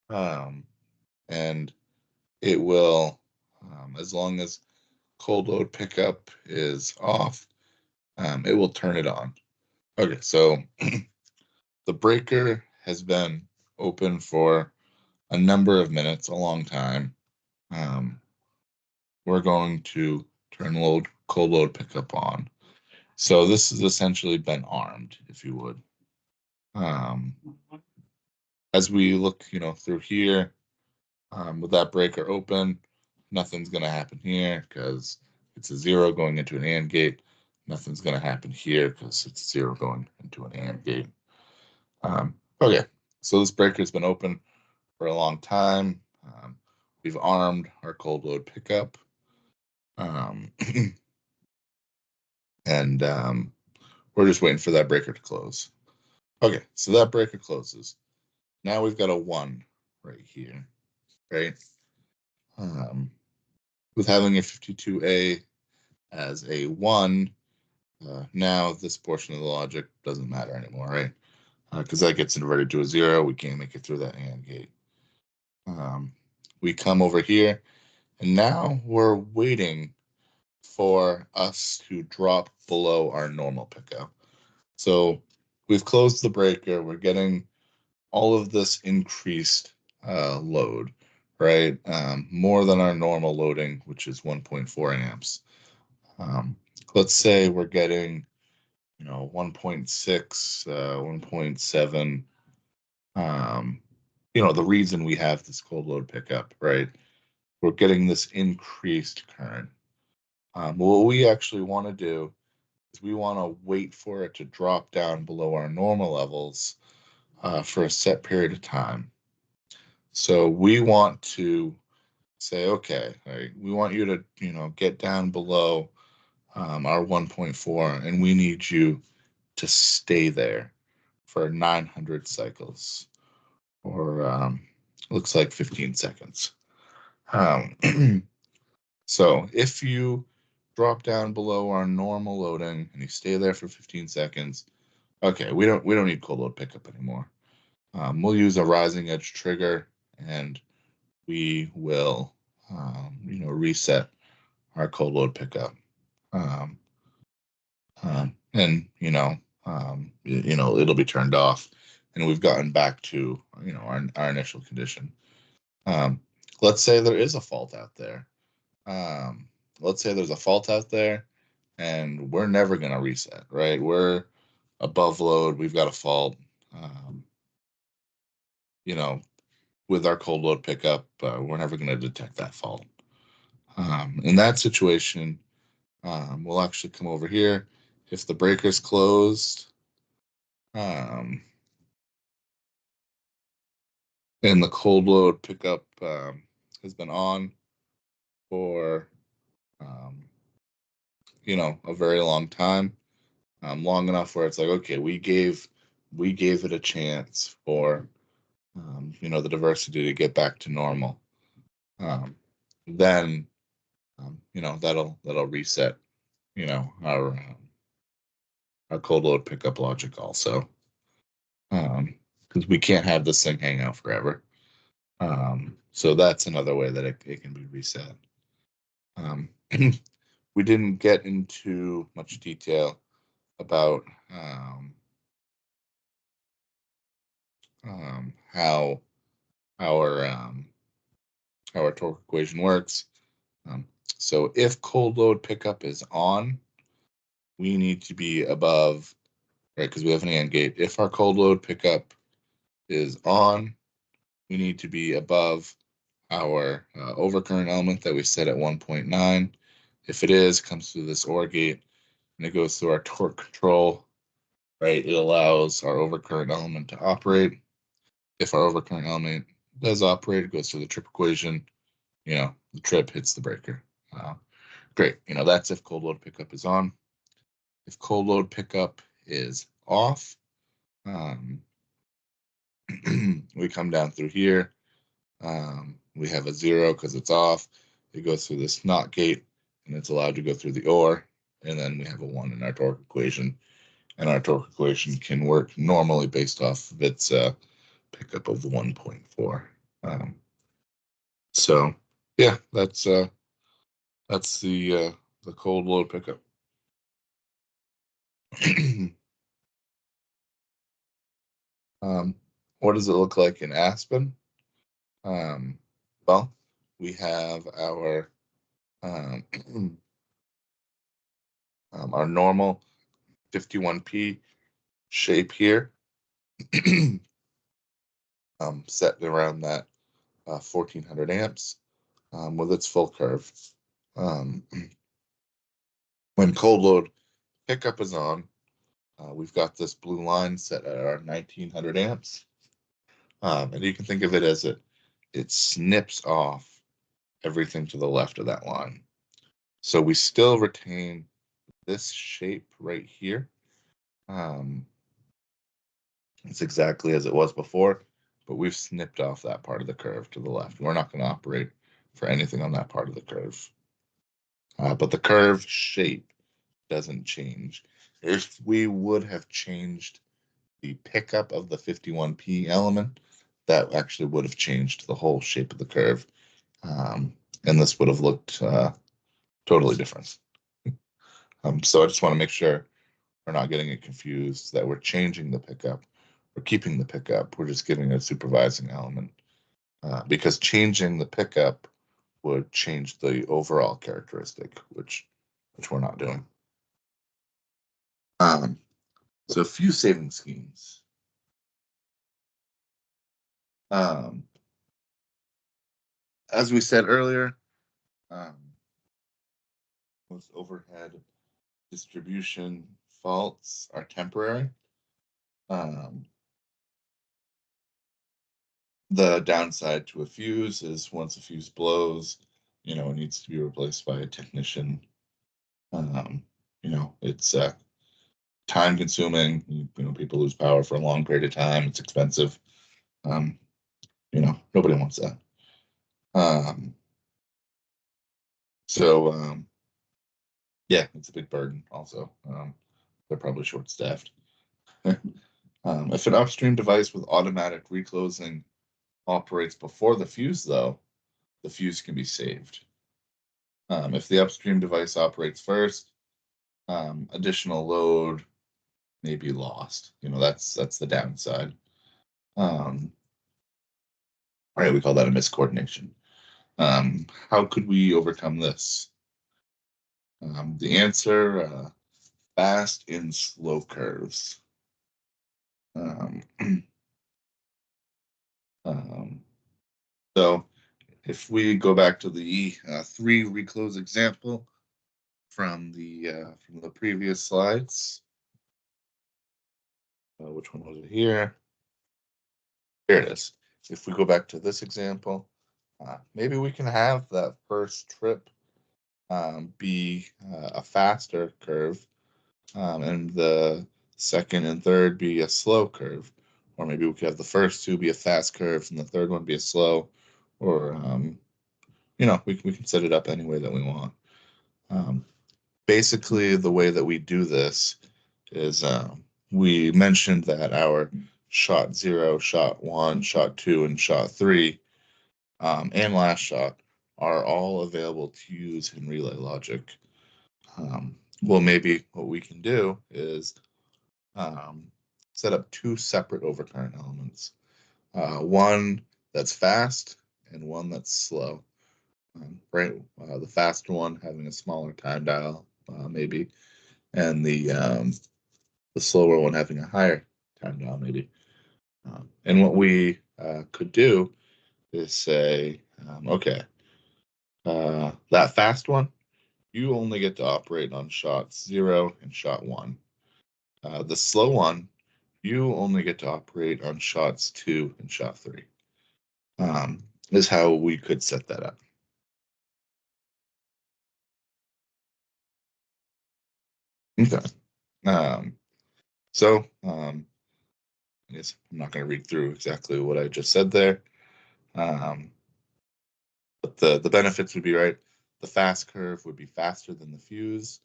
and it will, as long as cold load pickup is off, it will turn it on. Okay, so the breaker has been open for a number of minutes, a long time. We're going to turn cold load pickup on. So this has essentially been armed, if you would. As we look, through here, with that breaker open, nothing's going to happen here because it's a 0 going into an AND gate. Nothing's going to happen here because it's 0 going into an AND gate. Okay, so this breaker's been open for a long time. We've armed our cold load pickup. And we're just waiting for that breaker to close. Okay, so that breaker closes. Now we've got a 1 right here, right? With having a 52A as a 1, now this portion of the logic doesn't matter anymore, right? Because that gets inverted to a 0. We can't make it through that AND gate. We come over here, and now we're waiting for us to drop below our normal pickup. So we've closed the breaker. We're getting all of this increased load, right? More than our normal loading, which is 1.4 amps. Let's say we're getting, 1.6, 1.7. The reason we have this cold load pickup, right? We're getting this increased current. What we actually want to do is we want to wait for it to drop down below our normal levels for a set period of time. So we want to say, okay, right, we want you to, get down below our 1.4, and we need you to stay there for 900 cycles, or looks like 15 seconds. So if you drop down below our normal loading and you stay there for 15 seconds, okay, we don't need cold load pickup anymore. We'll use a rising edge trigger, and we will, reset our cold load pickup. And it'll be turned off, and we've gotten back to our initial condition. Let's say there is a fault out there. Let's say there's a fault out there, and we're never going to reset, right? We're above load. We've got a fault. With our cold load pickup, we're never going to detect that fault. In that situation, we'll actually come over here. If the breaker's closed, and the cold load pickup has been on for a very long time, long enough where it's like, okay, we gave it a chance for the diversity to get back to normal. Then that'll reset our cold load pickup logic also, because we can't have this thing hang out forever. So that's another way that it can be reset. We didn't get into much detail about how our torque equation works. So if cold load pickup is on, we need to be above, right, because we have an AND gate. If our cold load pickup is on, we need to be above our overcurrent element that we set at 1.9. If it is, it comes through this OR gate and it goes through our torque control, right? It allows our overcurrent element to operate. If our overcurrent element does operate, it goes through the trip equation. The trip hits the breaker. Great. That's if cold load pickup is on. If cold load pickup is off, we come down through here. We have a 0 because it's off. It goes through this NOT gate, and it's allowed to go through the OR. And then we have a 1 in our torque equation. And our torque equation can work normally based off of its pickup of 1.4. So, yeah, that's the cold load pickup. What does it look like in Aspen? Well, we have our our normal 51P shape here, set around that 1400 amps with its full curve. When cold load pickup is on, we've got this blue line set at our 1900 amps. And you can think of it as it snips off everything to the left of that line. So we still retain this shape right here. It's exactly as it was before, but we've snipped off that part of the curve to the left. We're not going to operate for anything on that part of the curve. But the curve shape doesn't change. If we would have changed the pickup of the 51P element, that actually would have changed the whole shape of the curve. And this would have looked totally different. So I just want to make sure we're not getting it confused, that we're changing the pickup. We're keeping the pickup. We're just giving it a supervising element. Because changing the pickup would change the overall characteristic, which we're not doing. So a few saving schemes. As we said earlier, those overhead distribution faults are temporary. The downside to a fuse is once a fuse blows, it needs to be replaced by a technician. It's time consuming. People lose power for a long period of time. It's expensive. Nobody wants that. Yeah, it's a big burden also. They're probably short-staffed. If an upstream device with automatic reclosing operates before the fuse, though, the fuse can be saved. If the upstream device operates first, additional load may be lost. That's the downside. Right, we call that a miscoordination. How could we overcome this? The answer, fast and slow curves. So if we go back to the 3 reclose example from the previous slides, which one was it here? Here it is. If we go back to this example, maybe we can have that first trip be a faster curve, and the second and third be a slow curve. Or maybe we could have the first 2 be a fast curve and the third one be a slow. Or, we can set it up any way that we want. Basically, the way that we do this is we mentioned that our shot 0, shot 1, shot 2, and shot 3, and last shot are all available to use in relay logic. Well, maybe what we can do is set up 2 separate overcurrent elements. One that's fast and one that's slow. Right, the fast one having a smaller time dial, maybe, and the slower one having a higher time down, maybe. And what we could do is say, okay, that fast one, you only get to operate on shot 0 and shot 1. The slow one, you only get to operate on shots 2 and shot 3. Is how we could set that up. Okay. I guess I'm not going to read through exactly what I just said there. But the benefits would be, right, the fast curve would be faster than the fuse,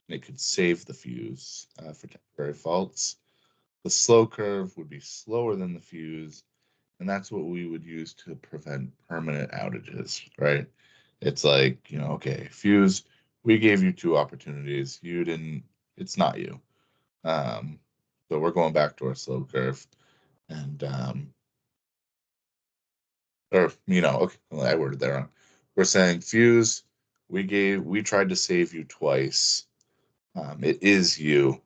and it could save the fuse for temporary faults. The slow curve would be slower than the fuse, and that's what we would use to prevent permanent outages, right? It's like, okay, fuse, we gave you 2 opportunities. You didn't, it's not you. So we're going back to our slow curve. And, okay, I worded that wrong. We're saying fuse, we tried to save you twice. It is you.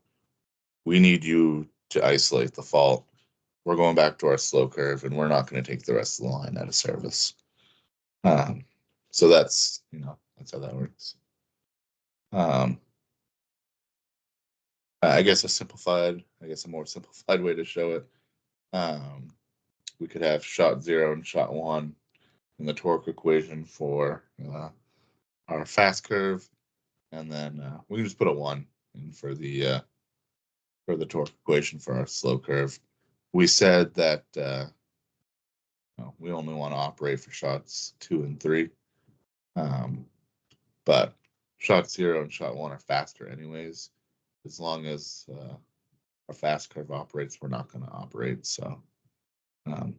We need you to isolate the fault. We're going back to our slow curve, and we're not going to take the rest of the line out of service. So that's how that works. I guess a more simplified way to show it. We could have shot 0 and shot 1 in the torque equation for our fast curve, and then we can just put a 1 in for the torque equation for our slow curve. We said that we only want to operate for shots 2 and 3, but shot 0 and shot 1 are faster anyways. As long as our fast curve operates, we're not going to operate. So, not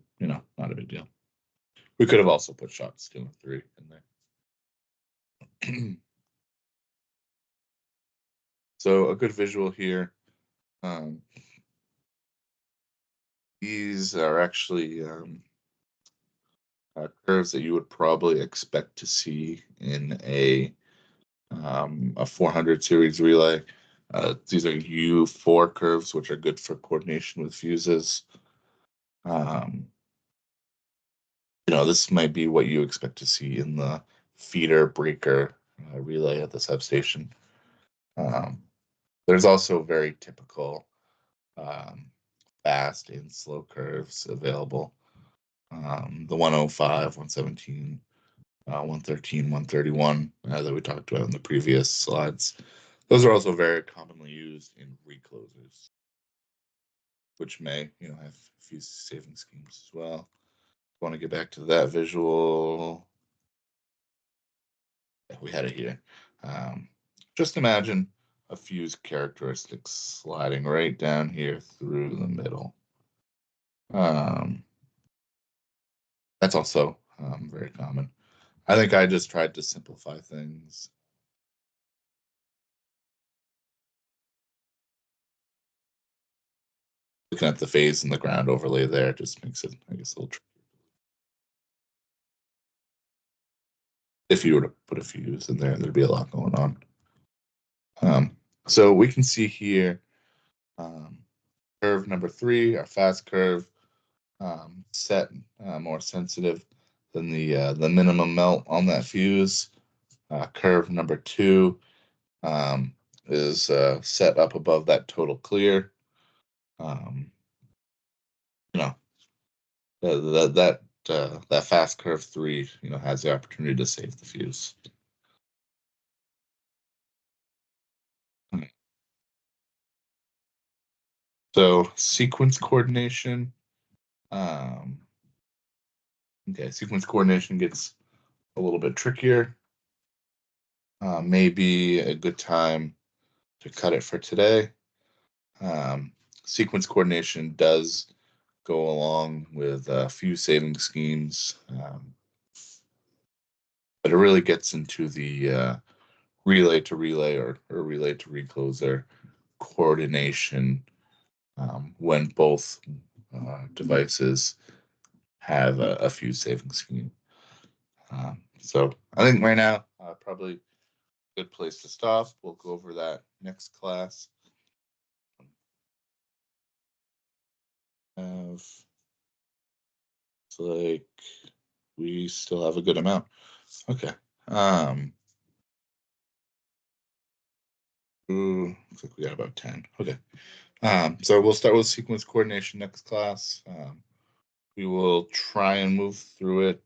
a big deal. We could have also put shots 2 and 3 in there. So a good visual here. These are actually curves that you would probably expect to see in a 400 series relay. These are U4 curves, which are good for coordination with fuses. This might be what you expect to see in the feeder breaker relay at the substation. There's also very typical fast and slow curves available. The 105, 117, 113, 131 that we talked about in the previous slides. Those are also very commonly used in reclosers, which may, have fuse saving schemes as well. Want to get back to that visual. Yeah, we had it here. Just imagine a fuse characteristic sliding right down here through the middle. That's also very common. I think I just tried to simplify things. Looking at the phase and the ground overlay there just makes it, I guess, a little tricky. If you were to put a fuse in there, there'd be a lot going on. So we can see here curve number 3, our fast curve, set more sensitive than the minimum melt on that fuse. Curve number 2 is set up above that total clear. That fast curve 3, has the opportunity to save the fuse. So sequence coordination. Sequence coordination gets a little bit trickier. Maybe a good time to cut it for today. Sequence coordination does go along with a few saving schemes, but it really gets into the relay to relay or relay to recloser coordination when both devices have a few saving scheme. So I think right now, probably a good place to stop. We'll go over that next class. It's like we still have a good amount. Okay. Looks like we got about 10. Okay. So we'll start with sequence coordination next class. We will try and move through it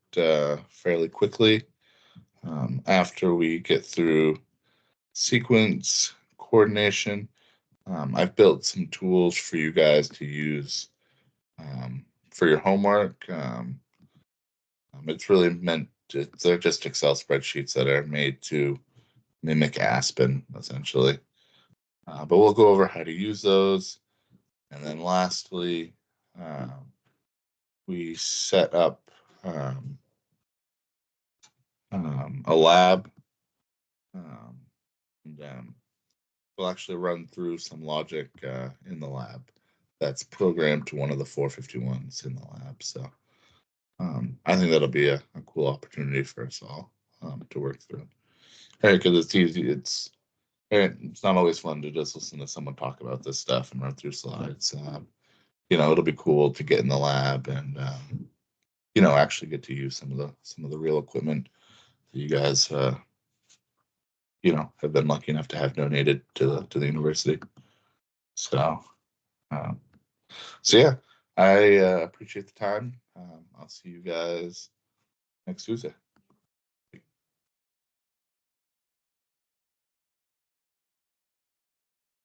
fairly quickly. After we get through sequence coordination, I've built some tools for you guys to use for your homework. It's really they're just Excel spreadsheets that are made to mimic Aspen, essentially. But we'll go over how to use those. And then lastly, we set up a lab. And we'll actually run through some logic in the lab that's programmed to one of the 451s in the lab. So I think that'll be a cool opportunity for us all to work through. Because it's easy. It's not always fun to just listen to someone talk about this stuff and run through slides. It'll be cool to get in the lab and actually get to use some of the real equipment that you guys have been lucky enough to have donated to the university. So yeah, I appreciate the time. I'll see you guys next Tuesday.